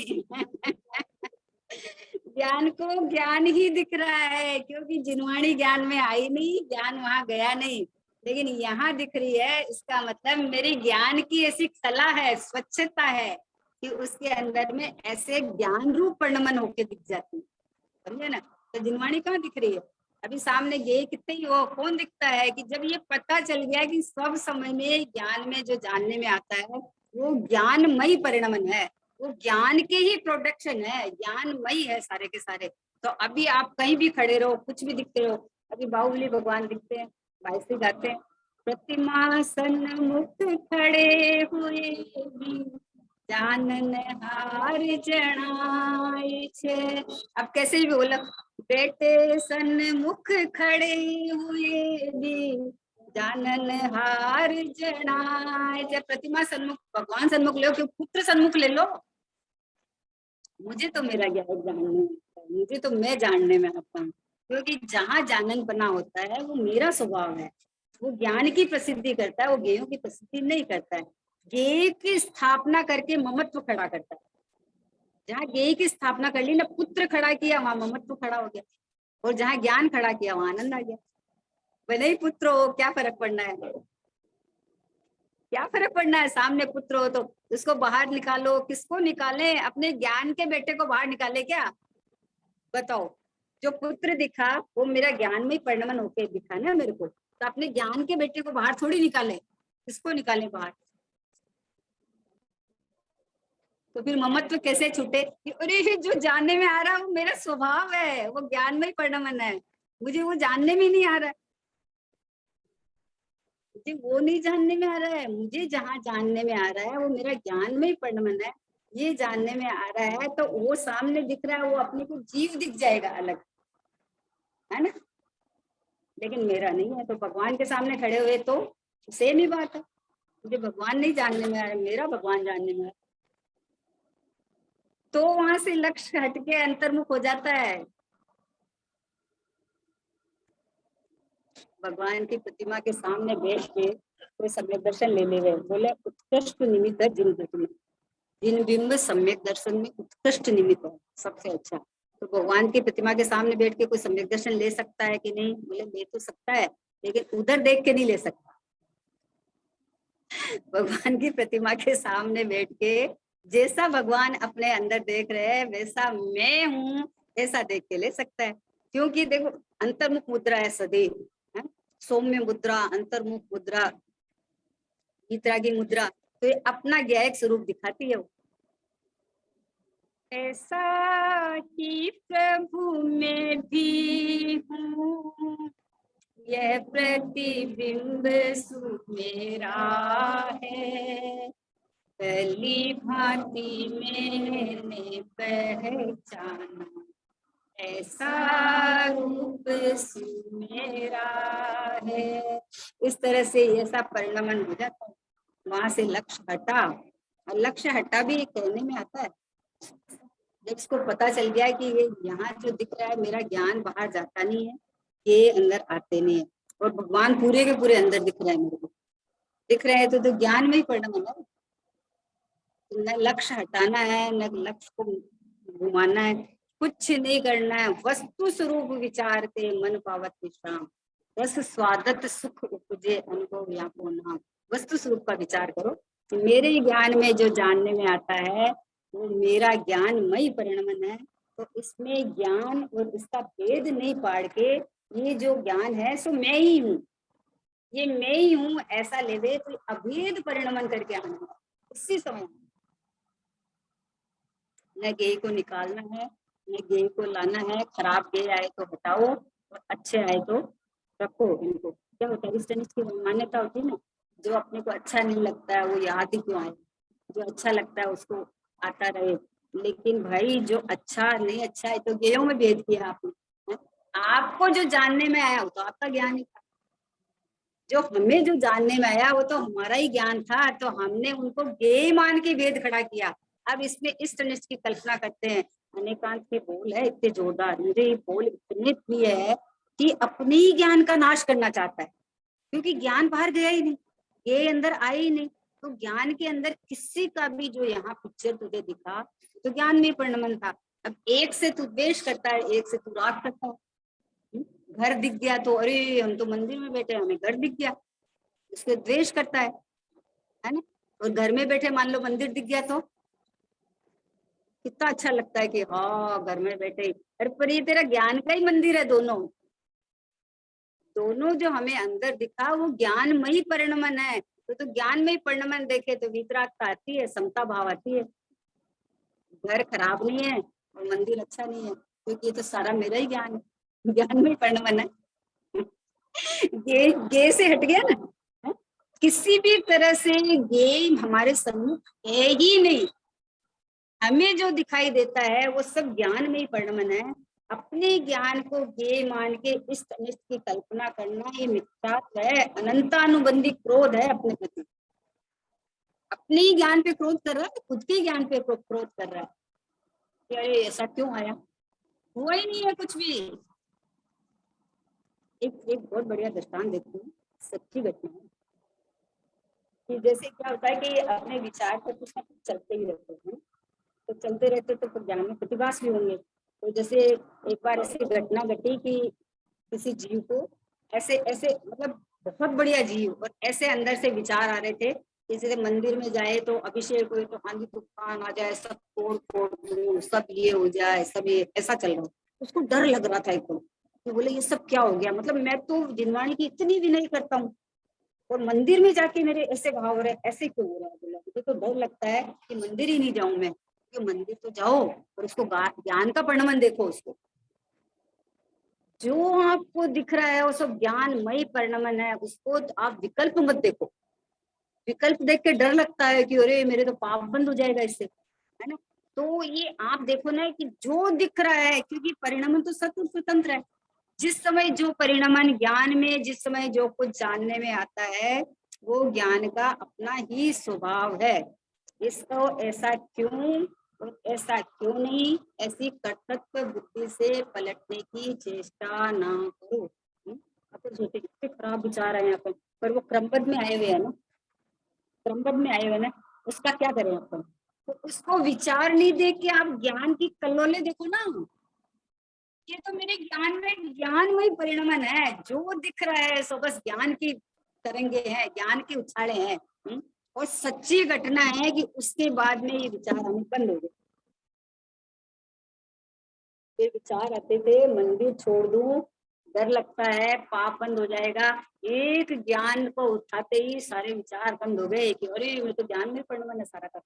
S1: ज्ञान को ज्ञान ही दिख रहा है, क्योंकि जिनवाणी ज्ञान में आई नहीं, ज्ञान वहां गया नहीं, लेकिन यहाँ दिख रही है। इसका मतलब मेरी ज्ञान की ऐसी कला है, स्वच्छता है कि उसके अंदर में ऐसे ज्ञान रूप परिणमन होके दिख जाती है, समझे ना। तो जिनवाणी कहाँ दिख रही है? अभी सामने ये कितने ही वो कौन दिखता है कि जब ये पता चल गया कि सब समय में ज्ञान में जो जानने में आता है वो ज्ञानमयी परिणमन है, वो ज्ञान के ही प्रोडक्शन है, ज्ञानमयी है सारे के सारे। तो अभी आप कहीं भी खड़े रहो, कुछ भी दिखते रहो। अभी बाहुबली भगवान दिखते हैं, बाईसी गाते हैं, प्रतिमा सन्मुख खड़े हुए भी जानन हार जनाए छे। अब कैसे भी बोलो, बेटे सन्मुख खड़े हुए भी जानन हार जनाए। जब प्रतिमा सन्मुख, भगवान सन्मुख लो कि पुत्र सन्मुख ले लो, मुझे तो मेरा ज्ञान जानने में आता है, मुझे तो मैं जानने में आता हूँ। क्योंकि जहाँ जानन बना होता है वो मेरा स्वभाव है, वो ज्ञान की प्रसिद्धि करता है, वो ज्ञेयों की प्रसिद्धि नहीं करता है। ज्ञेय की स्थापना करके ममत्व खड़ा करता है। जहाँ ज्ञेय की स्थापना कर ली ना, पुत्र खड़ा किया, वहां ममत्व खड़ा हो गया, और जहाँ ज्ञान खड़ा किया वहां आनंद आ गया। भले ही पुत्र हो, क्या फर्क पड़ना है? क्या फर्क पड़ना है? सामने पुत्र हो तो उसको बाहर निकालो, किसको निकाले? अपने ज्ञान के बेटे को बाहर निकाले क्या? बताओ। जो पुत्र दिखा वो मेरा ज्ञान में परिणमन होके दिखा ना मेरे को, तो अपने ज्ञान के बेटे को बाहर थोड़ी निकाले, किसको निकाले बाहर? तो फिर ममत्व कैसे छूटे कि अरे जो जानने में आ रहा है वो मेरा स्वभाव है, वो ज्ञान में ही परिणमन है, मुझे वो जानने में नहीं आ रहा है। मुझे वो नहीं जानने में आ रहा है, मुझे जहाँ जानने में आ रहा है वो मेरा ज्ञान में ही परिणमन है। ये जानने में आ रहा है तो वो सामने दिख रहा है, वो अपने को जीव दिख जाएगा अलग, है ना। लेकिन मेरा नहीं है, तो भगवान के सामने खड़े हुए तो सेम ही बात है। मुझे भगवान नहीं जानने में आ रहा, मेरा भगवान जानने में आ रहा। तो वहां से लक्ष्य हटके अंतर्मुख हो जाता है। भगवान की प्रतिमा के सामने बैठ के कोई सम्यक दर्शन ले ले रहे, बोले उत्कृष्ट निमित्त है जिन प्रतिमा, जिन बिंब सम्यक दर्शन में उत्कृष्ट निमित्त है, सबसे अच्छा। तो भगवान की प्रतिमा के सामने बैठ के कोई सम्यक दर्शन ले सकता है कि नहीं? बोले ले तो सकता है, लेकिन उधर देख के नहीं ले सकता। भगवान की प्रतिमा के सामने बैठ के जैसा भगवान अपने अंदर देख रहे हैं वैसा मैं हूँ ऐसा देख के ले सकता है। क्योंकि देखो अंतर्मुख मुद्रा है सदैव, है? सौम्य मुद्रा, अंतर्मुख मुद्रा, वितरागी मुद्रा, तो ये अपना ज्ञायक स्वरूप दिखाती है वो। ऐसा कि प्रभु में भी हूँ, यह प्रतिबिंब सु मेरा है, पहली भांति मैंने पहचाना, ऐसा रूप सु मेरा है। इस तरह से ऐसा परिणमन हो जाता है। वहां से लक्ष्य हटा, और लक्ष्य हटा भी कहने में आता है, जब इसको पता चल गया कि ये यहाँ जो दिख रहा है मेरा ज्ञान बाहर जाता नहीं है, ये अंदर आते नहीं है, और भगवान पूरे के पूरे अंदर दिख रहे हैं मेरे को, दिख रहे हैं तो ज्ञान में ही परिणमन है। न लक्ष्य हटाना है, न लक्ष्य को घुमाना है, कुछ नहीं करना है, वस्तु स्वरूप विचार के मन पावत विश्राम, रस स्वादत सुख उपजे अनुभव व्यापो नाम। वस्तु स्वरूप का विचार करो कि मेरे ज्ञान में जो जानने में आता है वो मेरा ज्ञानमय परिणमन है, तो इसमें ज्ञान और इसका भेद नहीं पाड़ के ये जो ज्ञान है सो मैं ही हूँ, ये मैं ही हूँ ऐसा लेवे तो अभेद परिणमन करके आना इसी समय। न गेय को निकालना है, न गेय को लाना है, खराब गेय आए तो हटाओ और अच्छे आए तो रखो। इनको क्या होता है, इस तरह की मान्यता होती है ना, जो अपने को अच्छा नहीं लगता है वो याद ही क्यों आए, जो अच्छा लगता है उसको आता रहे। लेकिन भाई जो अच्छा नहीं अच्छा है तो गेयों में भेद किया आपने, आपको जो जानने में आया वो तो आपका ज्ञान ही था, जो हमें जो जानने में आया वो तो हमारा ही ज्ञान था, तो हमने उनको गेय मान के भेद खड़ा किया। अब इसमें इस तरह की कल्पना करते हैं, अनेकांत के बोल है इतने जोरदार, मुझे ये बोल इतने प्रिय है कि अपने ही ज्ञान का नाश करना चाहता है, क्योंकि ज्ञान बाहर गया ही नहीं, ये अंदर आया ही नहीं। तो ज्ञान के अंदर किसी का भी जो यहाँ पिक्चर तुझे दिखा तो ज्ञान में परिणमन था। अब एक से तू द्वेष करता है, एक से तू राग करता है। घर दिख गया तो अरे हम तो मंदिर में बैठे हमें घर दिख गया, उसको द्वेष करता है ना। और घर में बैठे मान लो मंदिर दिख गया तो कितना अच्छा लगता है कि हाँ घर में बैठे, अरे पर ये तेरा ज्ञान का ही मंदिर है। दोनों दोनों जो हमें अंदर दिखा वो ज्ञानमयी परिणमन है। तो ज्ञानमयी परिणमन देखे तो वितरागता आती है, समता भाव आती है। घर खराब नहीं है और मंदिर अच्छा नहीं है, क्योंकि ये तो सारा मेरा ही ज्ञान है, ज्ञानमयी परिणमन है। गे से हट गया ना, है? किसी भी तरह से गेम हमारे सम्मुख है ही नहीं, हमें जो दिखाई देता है वो सब ज्ञान में ही परिणमन है। अपने ज्ञान को गे मान के इष्ट अनिष्ट की कल्पना करना ये मिथ्यात्व है, अनंतानुबंधी क्रोध है अपने प्रति। अपने ही ज्ञान पे क्रोध कर रहा है, खुद के ज्ञान पे क्रोध कर रहा है कि अरे ऐसा क्यों आया, हुआ ही नहीं है कुछ भी। एक बहुत बढ़िया दृष्टांत देती हूँ, सच्ची घटना है कि जैसे क्या होता है कि अपने विचार पर कुछ ना कुछ चलते ही रहते हैं, तो चलते रहते तो ज्ञान में प्रतिभास भी होंगे। तो जैसे एक बार ऐसी घटना घटी कि किसी जीव को ऐसे ऐसे मतलब बहुत बढ़िया जीव और ऐसे अंदर से विचार आ रहे थे कि जैसे मंदिर में जाए तो अभिषेक हो तो आंधी तूफान आ जाए, सब तोड़ फोड़ दूं, सब ये हो जाए, सब ये ऐसा चल रहा है। उसको डर लग रहा था एकदम कि बोले ये सब क्या हो गया, मतलब मैं तो जिनवाणी की इतनी भी नहीं करता हूँ और मंदिर में जाके मेरे ऐसे भाव हो रहे, ऐसे क्यों हो रहा है। बोला मुझे तो डर लगता है कि मंदिर ही नहीं जाऊं मैं, कि मंदिर तो जाओ और उसको ज्ञान का परिणमन देखो। उसको जो आपको दिख रहा है वो सब ज्ञानमय परिणमन है, उसको आप विकल्प मत देखो। विकल्प देख के डर लगता है कि अरे मेरे तो पाप बंद हो जाएगा इससे, है ना। तो ये आप देखो ना कि जो दिख रहा है, क्योंकि परिणमन तो सत्य स्वतंत्र है, जिस समय जो परिणमन ज्ञान में, जिस समय जो कुछ जानने में आता है वो ज्ञान का अपना ही स्वभाव है। इसको ऐसा क्यों और ऐसा क्यों नहीं, ऐसी कर्तव्य बुद्धि से पलटने की चेष्टा ना करो। अपन सोचे कितने खराब विचार है यहाँ पर वो क्रमबद्ध में आए हुए है ना, क्रमबद्ध में आए हुए ना, उसका क्या करें अपन। तो उसको विचार नहीं दे के आप ज्ञान की कल्लोले देखो ना, ये तो मेरे ज्ञान में ज्ञानमय परिणमन है, जो दिख रहा है सो बस ज्ञान की तरंगे हैं, ज्ञान की उछाले हैं। और सच्ची घटना है कि उसके बाद में ये विचार हमें बंद हो गए। ये विचार आते थे मंदिर छोड़ दूं, डर लगता है पाप बंद हो जाएगा, एक ज्ञान को उठाते ही सारे विचार बंद हो गए कि अरे मैं तो ज्ञान में परिणमन है सारा का।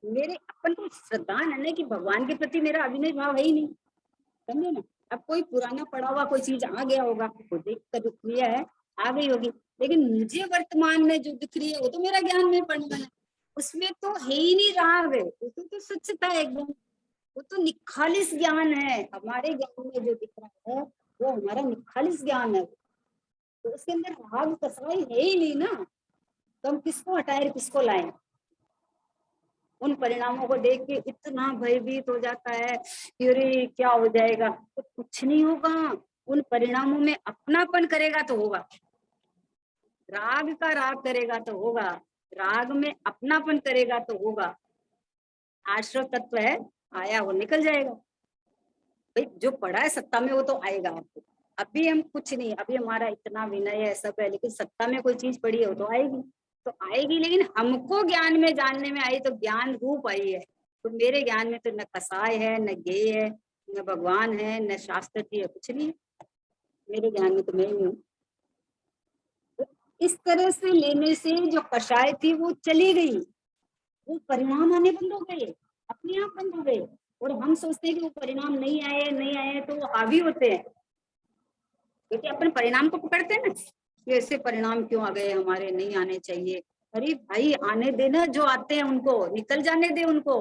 S1: मेरे अपन को श्रद्धा है ना कि भगवान के प्रति मेरा अभिनय भाव है ही नहीं, समझे ना। अब कोई पुराना पड़ा हुआ कोई चीज आ गया होगा, वो देख कर दिख लिया है, आ गई होगी, लेकिन मुझे वर्तमान में जो दिख रही है वो तो मेरा ज्ञान में परिणमन है, उसमें तो है ही नहीं राग है, तो स्वच्छता है एकदम, वो तो निखालिस ज्ञान है। हमारे ज्ञान में जो दिख रहा है वो हमारा निखालिस ज्ञान है, तो उसके अंदर राग कसराई है ही नहीं ना, तो हम किसको हटाए किसको लाए। उन परिणामों को देख के इतना भयभीत हो जाता है कि अरे क्या हो जाएगा, तो कुछ नहीं होगा। उन परिणामों में अपनापन करेगा तो होगा, राग का राग करेगा तो होगा, राग में अपनापन करेगा तो होगा। आश्रव तत्व है, आया वो निकल जाएगा। भाई जो पढ़ा है सत्ता में वो तो आएगा आपको। अभी हम कुछ नहीं, अभी हमारा इतना विनय है सब है, लेकिन सत्ता में कोई चीज पड़ी है वो तो आएगी, तो आएगी। लेकिन हमको ज्ञान में जानने में आई तो ज्ञान रूप आई है, तो मेरे ज्ञान में तो न कसाय है, न गेय है, न भगवान है, न शास्त्र जी है, कुछ नहीं है मेरे ज्ञान में, तो मैं ही हूँ। तो इस तरह से लेने से जो कषाय थी वो चली गई, वो परिणाम आने बंद हो गए, अपने आप बंद हो गए। और हम सोचते हैं कि वो परिणाम नहीं आए नहीं आए, तो वो हावी होते हैं, क्योंकि अपन परिणाम को पकड़ते हैं ना कि ऐसे परिणाम क्यों आ गए, हमारे नहीं आने चाहिए। अरे भाई आने देना, जो आते हैं उनको निकल जाने दे, उनको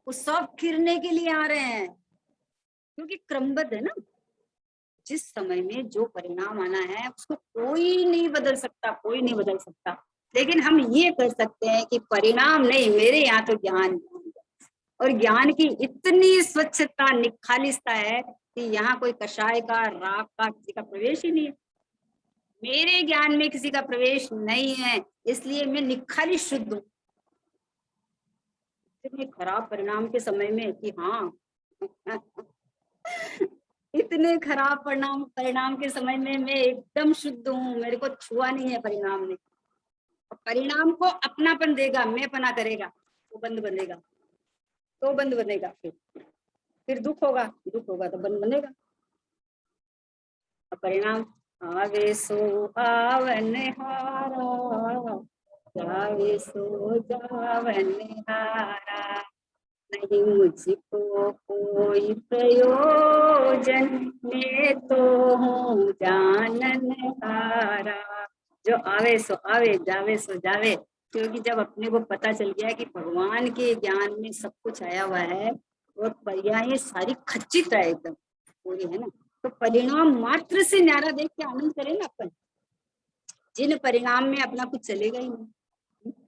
S1: वो सब फिरने के लिए आ रहे हैं, क्योंकि क्रमबद्ध है ना। जिस समय में जो परिणाम आना है उसको कोई नहीं बदल सकता, कोई नहीं बदल सकता। लेकिन हम ये कर सकते हैं कि परिणाम नहीं, मेरे यहाँ तो ज्ञान, और ज्ञान की इतनी स्वच्छता निखालिसता है कि यहाँ कोई कषाय का राग का किसी का प्रवेश ही नहीं है। मेरे ज्ञान में किसी का प्रवेश नहीं है, इसलिए मैं निखालिस शुद्ध हूँ। इतने खराब परिणाम के समय में कि हाँ इतने खराब परिणाम परिणाम के समय में मैं एकदम शुद्ध हूँ, मेरे को छुआ नहीं है परिणाम ने। परिणाम को अपनापन देगा, मैं पना करेगा तो बंद बनेगा, तो बंद बनेगा, फिर दुख होगा तो बंद बनेगा। परिणाम आवे सो आवन हारा, जावे सो जावन हारा, नहीं मुझको कोई प्रयोजन, मैं तो हूँ जानन हारा। जो आवे सो आवे, जावे सो जावे, क्योंकि जब अपने को पता चल गया कि भगवान के ज्ञान में सब कुछ आया हुआ है और पर्याय सारी खच्चित है एकदम पूरी है ना, तो परिणाम मात्र से न्यारा देख के आनंद करें ना अपन। जिन परिणाम में अपना कुछ चलेगा ही नहीं,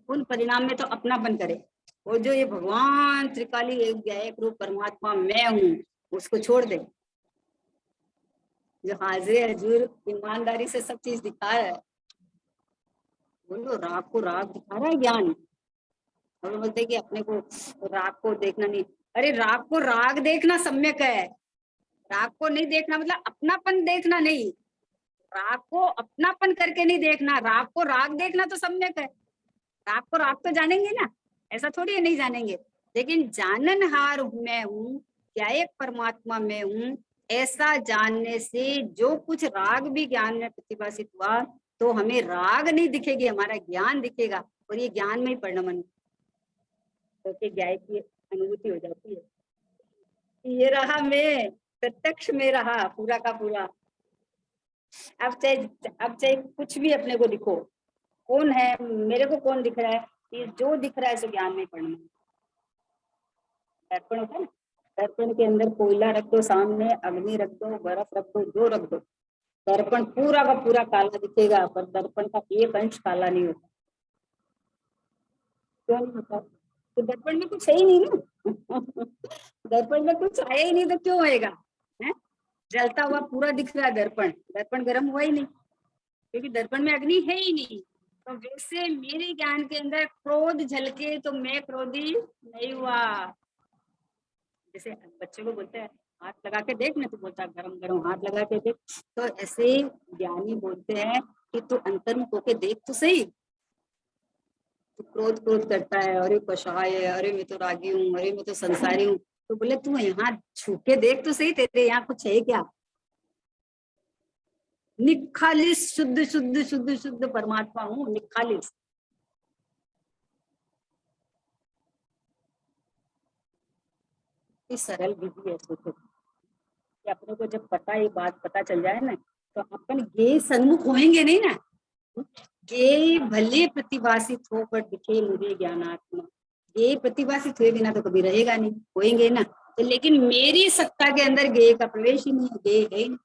S1: उन परिणाम में तो अपनापन करे। और जो ये भगवान त्रिकाली एक रूप परमात्मा मैं हूँ, उसको छोड़ दे, जो हाजिर हजूर ईमानदारी से सब चीज दिखा रहा है। बोलो राग को राग दिखा रहा है ज्ञान, और बोलते कि अपने को राग को देखना नहीं। अरे राग को राग देखना सम्यक है, राग को नहीं देखना मतलब अपनापन देखना नहीं, राग को अपनापन करके नहीं देखना, राग को राग देखना तो सम्यक है। राग को राग तो जानेंगे ना, ऐसा थोड़ी है नहीं जानेंगे, लेकिन जाननहार मैं हूँ, क्या एक परमात्मा मैं हूँ, ऐसा जानने से जो कुछ राग भी ज्ञान में प्रतिभाषित हुआ, तो हमें राग नहीं दिखेगी, हमारा ज्ञान दिखेगा, और ये ज्ञान में ही परिणमन होके ज्ञान की अनुभूति हो जाती है। ये रहा मैं, प्रत्यक्ष में रहा पूरा का पूरा। अब चाहे कुछ भी अपने को दिखो, कौन है मेरे को, कौन दिख रहा है, ये जो दिख रहा है सो ज्ञान में पढ़ना। दर्पण होता है ना, दर्पण के अंदर कोयला रख दो सामने, अग्नि रख दो, बर्फ रख दो, जो रख दो, दर्पण पूरा का पूरा काला दिखेगा, पर दर्पण का एक अंश काला नहीं होता। क्यों नहीं होता? तो दर्पण में कुछ है ही नहीं ना। दर्पण में कुछ आया ही नहीं तो क्यों आएगा? है जलता हुआ पूरा दिख रहा है दर्पण, दर्पण गर्म हुआ ही नहीं, क्योंकि दर्पण में अग्नि है ही नहीं। तो वैसे मेरे ज्ञान के अंदर क्रोध झलके तो मैं क्रोधी नहीं हुआ। जैसे बच्चे को बोलते हैं हाथ लगा के देख ना, तो बोलता है गरम गरम हाथ लगा के देख। तो ऐसे ज्ञानी बोलते हैं कि तू अंतर्मुख होके देख तो सही। तो क्रोध क्रोध करता है, अरे कषाय है, अरे मैं तो रागी हूँ, अरे मैं तो संसारी हूँ। तो बोले तू यहाँ छू के देख तो सही, तेरे यहाँ कुछ है क्या? निखालिस शुद्ध शुद्ध शुद्ध शुद्ध परमात्मा हूँ, निखालिस। इस सरल विधि है। सोचो कि अपने को जब पता ये बात पता चल जाए ना, तो अपन ये सन्मुख होएंगे नहीं ना। ये भले प्रतिभाषित हो पर दिखे मुझे ज्ञानात्मा, ये प्रतिभाषित हुए बिना तो कभी रहेगा नहीं, होएंगे ना। तो लेकिन मेरी सत्ता के अंदर गेय का प्रवेश ही नहीं है, गेय है ही नहीं।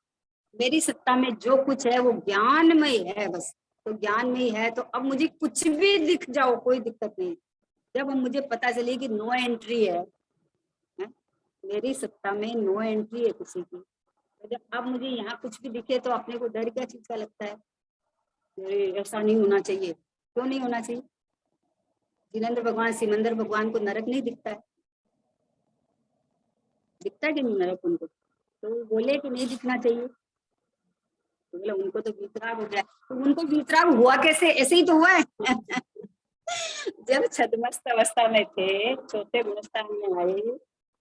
S1: मेरी सत्ता में जो कुछ है वो ज्ञानमय है बस। तो ज्ञानमय है तो अब मुझे कुछ भी दिख जाओ कोई दिक्कत नहीं। जब अब मुझे पता चले कि नो एंट्री है? मेरी सत्ता में नो एंट्री है किसी की। तो जब अब मुझे यहाँ कुछ भी दिखे तो अपने को डर क्या चीज का लगता है? ऐसा नहीं होना चाहिए। क्यों नहीं होना चाहिए? जिनेन्द्र भगवान सिमंदर भगवान को नरक नहीं दिखता है? दिखता है कि नहीं नरक उनको? तो वो बोले कि नहीं दिखना चाहिए, तो बोले उनको तो वीतराग हो गया। तो उनको वीतराग हुआ कैसे? ऐसे ही तो हुआ है। जब छदमस्त अवस्था में थे, छोटे गुणस्थान में आए,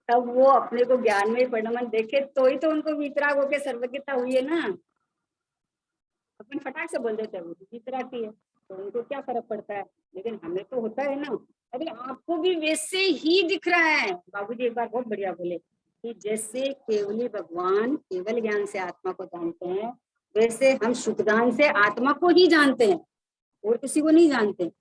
S1: तब वो अपने को ज्ञान में परिणमन देखे तो ही तो उनको वीतराग होके सर्वज्ञता हुई है ना। अपन फटाक से बोल देते हैं वो वीतराग है, तो उनको क्या फर्क पड़ता है? लेकिन हमें तो होता है ना। अरे आपको भी वैसे ही दिख रहा है। बाबूजी एक बार बहुत बढ़िया बोले कि जैसे केवली भगवान केवल ज्ञान से आत्मा को जानते हैं, वैसे हम शुद्धज्ञान से आत्मा को ही जानते हैं, और किसी को नहीं जानते।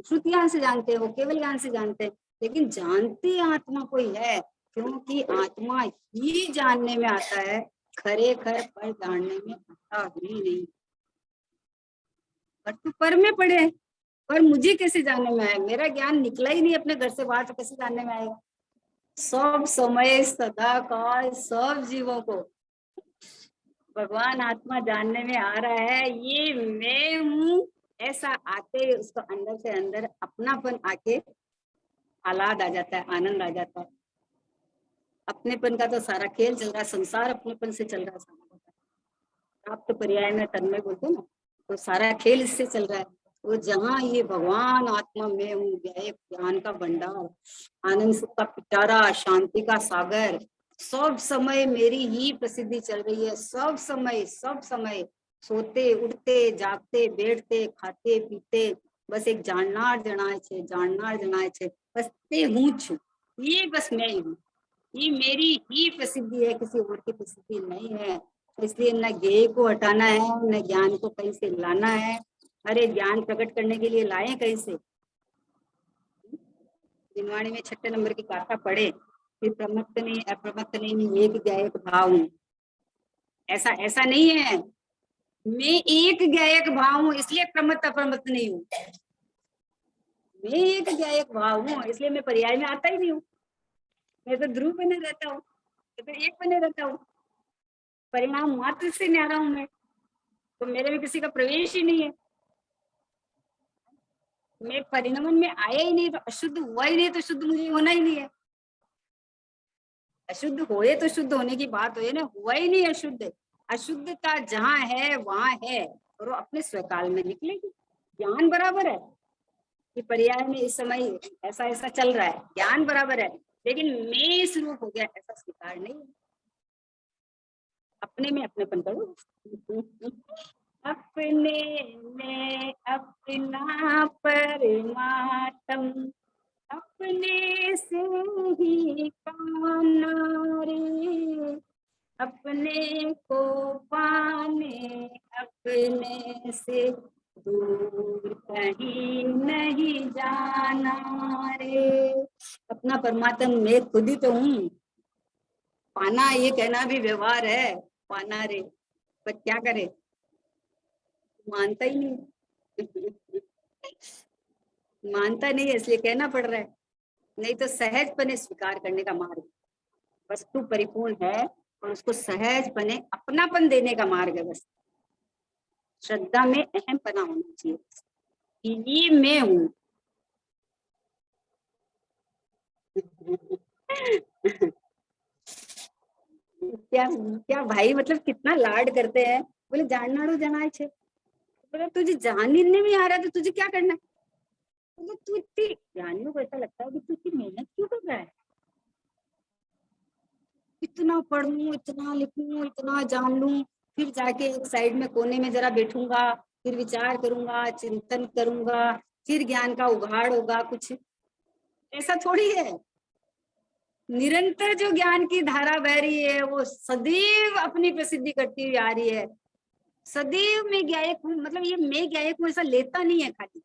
S1: शुद्ध ज्ञान से जानते हैं, वो केवल ज्ञान से जानते हैं, लेकिन जानते आत्मा को ही है, क्योंकि आत्मा ही जानने में आता है, खरे खर पर जानने में आता ही नहीं। पर तो पर में पड़े, पर मुझे कैसे जानने में आएगा? मेरा ज्ञान निकला ही नहीं अपने घर से बाहर, तो कैसे जानने में आएगा? सब समय सदा काल सब जीवों को भगवान आत्मा जानने में आ रहा है, ये मैं हूँ। ऐसा आते उसको अंदर से अंदर अपनापन आके आह्लाद आ जाता है, आनंद आ जाता है। अपनेपन का तो सारा खेल चल रहा है, संसार अपनेपन से चल रहा है सारा। आप तो पर्याय में तन्मय बोलते ना, तो सारा खेल इससे चल रहा है। वो जहाँ ये भगवान आत्मा में हूँ, ज्ञान का भंडार, आनंद सुख का पिटारा, शांति का सागर, सब समय मेरी ही प्रसिद्धि चल रही है। सब समय सब समय सोते उठते जागते बैठते खाते पीते बस एक जाननार जनाए छे, जाननार जनाए छे, बस ते हूँ छू, ये बस मैं ही हूँ। ये मेरी ही प्रसिद्धि है, किसी और की प्रसिद्धि नहीं है। इसलिए न ज्ञेय को हटाना है, न ज्ञान को कहीं से लाना है। अरे ज्ञान प्रकट करने के लिए लाए कहीं से? दिनवाणी में 6 नंबर की गाथा पढ़े, फिर प्रमत्त नहीं अप्रमत्त नहीं, एक ज्ञायक भाव हूँ। ऐसा ऐसा नहीं है, मैं एक ज्ञायक भाव हूँ इसलिए प्रमत्त अप्रमत्त नहीं हूँ। मैं एक ज्ञायक भाव हूँ इसलिए मैं पर्याय में आता ही नहीं हूँ। मैं तो ध्रुव बने रहता हूँ, मैं तो एक बने रहता हूँ, परिणाम मात्र से न्यारा हूँ मैं, तो मेरे में किसी का प्रवेश ही नहीं है। मैं परिणमन में आया ही नहीं तो अशुद्ध हुआ ही नहीं, तो शुद्ध मुझे होना ही नहीं है। अशुद्ध होए तो शुद्ध होने की बात हो ना, हुआ ही नहीं अशुद्ध। अशुद्धता जहाँ है वहां है, और वो अपने स्वकाल में निकलेगी। ज्ञान बराबर है कि पर्याय में इस समय ऐसा ऐसा चल रहा है, ज्ञान बराबर है, लेकिन मैं स्वरूप हो गया ऐसा स्वीकार नहीं। अपने में अपनेपन करो। अपने में अपना परमात्म, अपने से ही पाना रे, अपने को पाने अपने से दूर कहीं नहीं जाना रे। अपना परमात्मा मैं खुद ही तो हूँ। पाना ये कहना भी व्यवहार है, पाना रे, पर क्या करे, मानता ही नहीं। मानता नहीं है इसलिए कहना पड़ रहा है। नहीं तो सहजपने स्वीकार करने का मार्ग। वस्तु परिपूर्ण है और उसको सहजपने अपनापन देने का मार्ग है। बस श्रद्धा में अहमपना होना चाहिए कि ये मैं हूँ। क्या क्या भाई, मतलब कितना लाड करते हैं। बोले जाननाड़ू जनाए छे। बोले तुझे जानने में आ रहा है तो तुझे क्या करना है। बोले तू इतनी, जानने को ऐसा लगता है कि तू इतनी मेहनत क्यों कर रहा है। इतना पढ़ लूं, इतना लिखूं, इतना जान लूं, फिर जाके एक साइड में कोने में जरा बैठूंगा, फिर विचार करूंगा, चिंतन करूंगा, फिर ज्ञान का उघाड़ होगा कुछ। ऐसा थोड़ी है। निरंतर जो ज्ञान की धारा बह रही है वो सदैव अपनी प्रसिद्धि करती हुई आ रही है। सदैव मैं ज्ञायक हूँ, मतलब ये मैं ज्ञायक हूँ ऐसा लेता नहीं है खाली।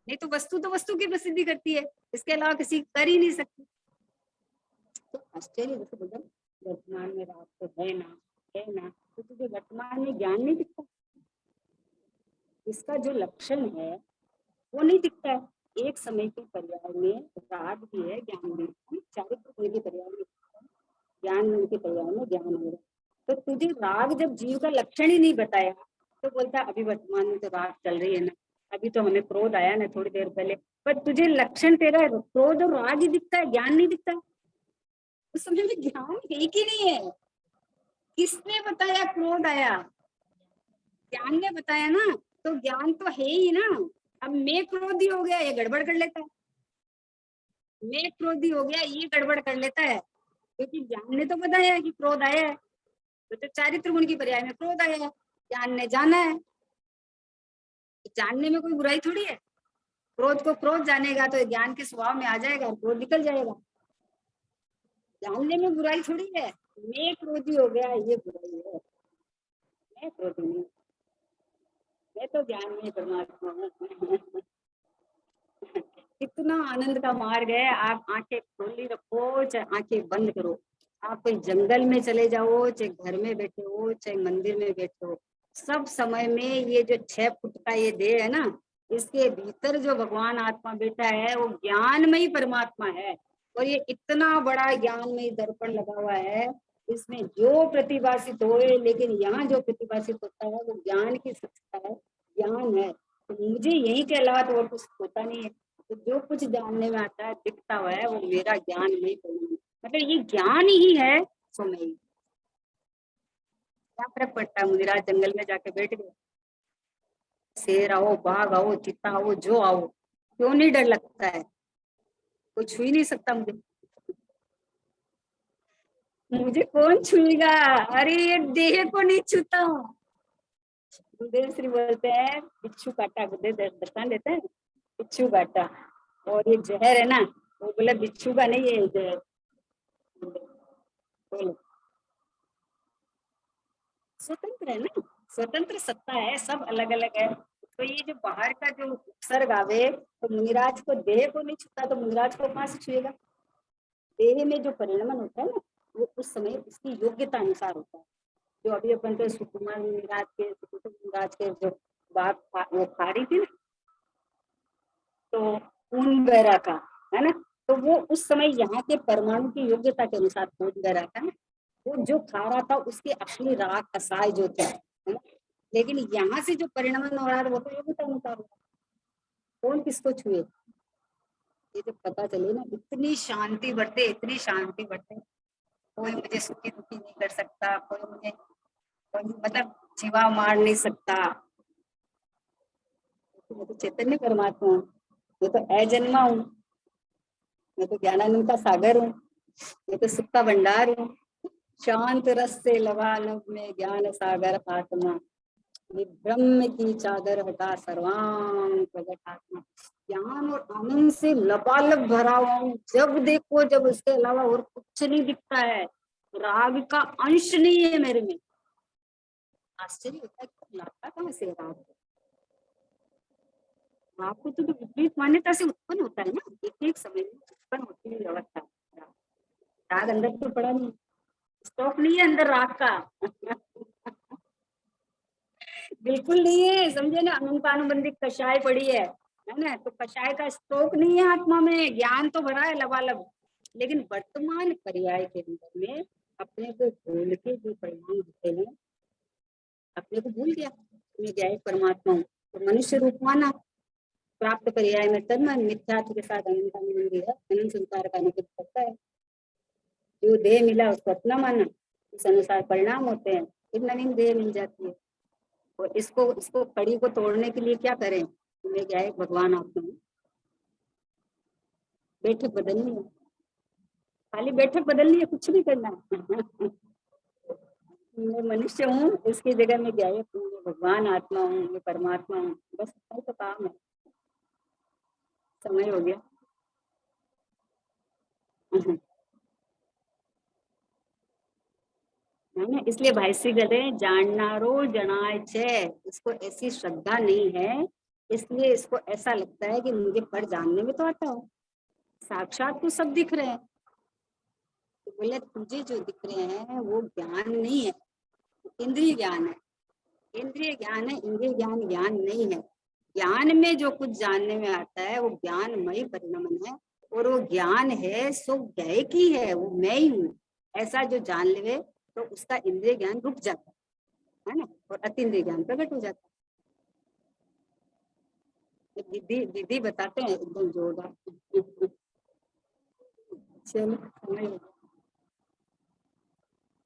S1: नहीं तो वस्तु की प्रसिद्धि करती है, इसके अलावा किसी कर ही नहीं सकती। तो आश्चर्य, जैसे बोला वर्तमान में रात तो है ना, तो तुझे वर्तमान में ज्ञान नहीं दिखता। इसका जो लक्षण है वो नहीं दिखता है। एक समय के पर्याय में राग भी है, ज्ञान भी है। चारित्र गुण के पर्याय में ज्ञान, गुण के पर्याय में ज्ञान होगा। तो तुझे राग जब जीव का लक्षण ही नहीं बताया तो बोलता अभी वर्तमान में तो राग चल रही है ना, अभी तो हमें क्रोध आया ना थोड़ी देर पहले, पर तुझे लक्षण तेरा क्रोध और राग ही दिखता है, ज्ञान नहीं दिखता। उस समय में ज्ञान है कि नहीं है। किसने बताया क्रोध आया? ज्ञान ने बताया ना। तो ज्ञान तो है ही ना। अब मैं क्रोधी हो गया, ये गड़बड़ कर लेता है। मैं क्रोधी हो गया, ये गड़बड़ कर लेता है, क्योंकि ज्ञान ने तो बताया कि क्रोध आया है। तो चारित्र गुण की पर्याय में क्रोध आया है, ज्ञान ने जाना है। जानने में कोई बुराई थोड़ी है। क्रोध को क्रोध जानेगा तो ज्ञान के स्वभाव में आ जाएगा और क्रोध निकल जाएगा। जानने में बुराई थोड़ी है। मैं क्रोधी हो गया, ये बुराई है। मैं क्रोधी नहीं, मैं तो ज्ञान में परमात्मा हूँ। कितना आनंद का मार्ग है। आप आंखें खोली रखो चाहे आंखें बंद करो, आप कोई जंगल में चले जाओ, चाहे घर में बैठे हो, चाहे मंदिर में बैठे हो, सब समय में ये जो 6 फुट का ये देह है ना, इसके भीतर जो भगवान आत्मा बैठा है वो ज्ञानमयी परमात्मा है। और ये इतना बड़ा ज्ञानमयी दर्पण लगा हुआ है, इसमें जो प्रतिभाषित होए, लेकिन यहाँ जो प्रतिभाषित होता है वो ज्ञान की सत्ता है, ज्ञान है। तो मुझे यही के अलावा तो और कुछ होता नहीं है। तो जो कुछ जानने में आता है, दिखता हुआ है, वो मेरा ज्ञान नहीं करना, मतलब ये ज्ञान ही है। सो मैं क्या फर्क पड़ता है, मुनिराज जंगल में जाके बैठ गए, शेर आओ, बाघ आओ, चीता आओ, जो आओ, क्यों नहीं डर लगता है। कोई छू ही नहीं सकता मुझे। मुझे कौन छुएगा। अरे ये देह को नहीं छूता हूँ। गुरुदेव श्री बोलते हैं बिच्छू काटा, गुरुदेव दर्शन देते हैं बिच्छू काटा, और ये जहर है ना, वो बोला बिच्छू का नहीं है जहर। बोलो, स्वतंत्र है ना, स्वतंत्र सत्ता है, सब अलग अलग है। तो ये जो बाहर का जो उपसर्ग आवे तो मुनिराज को देह को नहीं छूता, तो मुनिराज को कहाँ से छुएगा। देह में जो परिणमन होता है ना, वो उस समय उसकी योग्यता अनुसार होता है। जो अभी अपन तो सुकुमार मुनिराज के, सुकुमार मुनिराज के जो बात वो खा रही थी ना, तो खून बह रहा था, है ना, तो वो उस समय यहाँ के परमाणु की योग्यता के अनुसार खून बह रहा था ना। वो जो खा रहा था उसके असली राग कसाय जो थे, है ना। लेकिन यहाँ से जो परिणमन हो रहा है वो तो योग्यता अनुसार हो। कौन किसको छुए, ये जब पता चले ना, इतनी शांति बढ़ते, इतनी शांति बढ़ते। कोई मुझे सुखी दुखी नहीं कर सकता, कोई मुझे कोई मतलब जीवा मार नहीं सकता। मैं तो चैतन्य परमात्मा हूँ, मैं तो अजन्मा हूँ, मैं तो ज्ञानानंद का सागर हूँ, मैं तो सुख का भंडार हूँ। शांत रस से लबालब में ज्ञान सागर आत्मा, ब्रह्म की चादर हटा सर्वांग प्रगट आत्मा। ज्ञान और आनंद से लबालब भरा हुआ हूँ, जब देखो जब, उसके अलावा और कुछ नहीं दिखता है। राग का अंश नहीं है मेरे में। आश्चर्य होता है कि लाता कहाँ से राग। राग को तो विपरीत मान्यता से उत्पन्न होता है ना, एक एक समय में उत्पन्न होती है व्यवस्था। राग अंदर तो पड़ा नहीं, स्टॉक नहीं है अंदर राग का। बिल्कुल नहीं है, समझे ना, अनुपानुबंधित कषाय पड़ी है। है ना। तो कषाय का स्टॉक नहीं है आत्मा में, ज्ञान तो भरा है लबालब, लेकिन वर्तमान पर्याय के अंदर में अपने को भूल के जो परिणाम होते हैं, अपने को भूल गया मैं क्या एक परमात्मा हूँ, तो मनुष्य रूप माना, प्राप्त पर्याय में तब मैं मिथ्यात्व के साथ अनंत संसार का अनुभव करता है। जो देह मिला उसको अपना माना, उस अनुसार परिणाम होते हैं, फिर नवीन देह मिल जाती है। और इसको कड़ी को तोड़ने के लिए क्या करें, मैं क्या एक भगवान आत्मा हूँ, बैठक बदलनी है, खाली बैठक बदलनी है, कुछ नहीं करना है। मैं मनुष्य हूँ, इसकी जगह में क्या है, मैं भगवान आत्मा हूँ, मैं परमात्मा हूँ, बस इतना तो काम है। समय हो गया। है ना, इसलिए भाई श्री कहते हैं जाननारो जनाय छे, इसको ऐसी श्रद्धा नहीं है, इसलिए इसको ऐसा लगता है कि मुझे पर जानने में तो आता हो, साक्षात तो सब दिख रहे हैं। तो बोले तुझे जो दिख रहे हैं वो ज्ञान नहीं है, इंद्रिय ज्ञान है। इंद्रिय ज्ञान है, इंद्रिय ज्ञान ज्ञान नहीं है। ज्ञान में जो कुछ जानने में आता है वो ज्ञानमय परिणमन है, और वो ज्ञान है सो ज्ञ की है, वो मैं ही हूँ, ऐसा जो जान ले तो उसका इंद्रिय ज्ञान रुक जाता है ना, और अतीन्द्रिय ज्ञान प्रकट हो जाता है। विधि विधि बताते हैं एकदम जोरदार। चलो समय हो गया।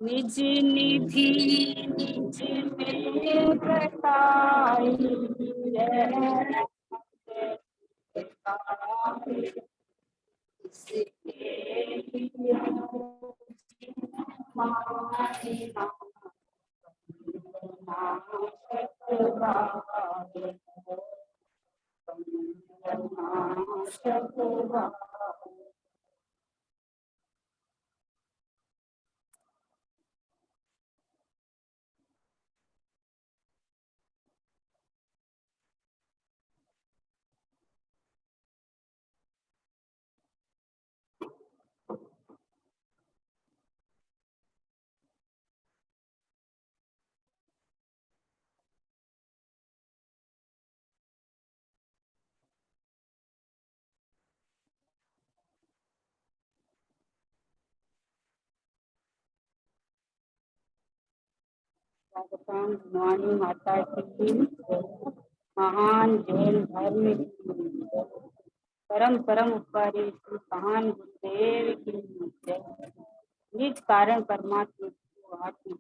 S1: निज निधि निज में बताई स्वागतम माता की महान जैन धर्म की परम परम उपकारी श्री महान गुरुदेव की जय। निज कारण परमात्मा को आत्म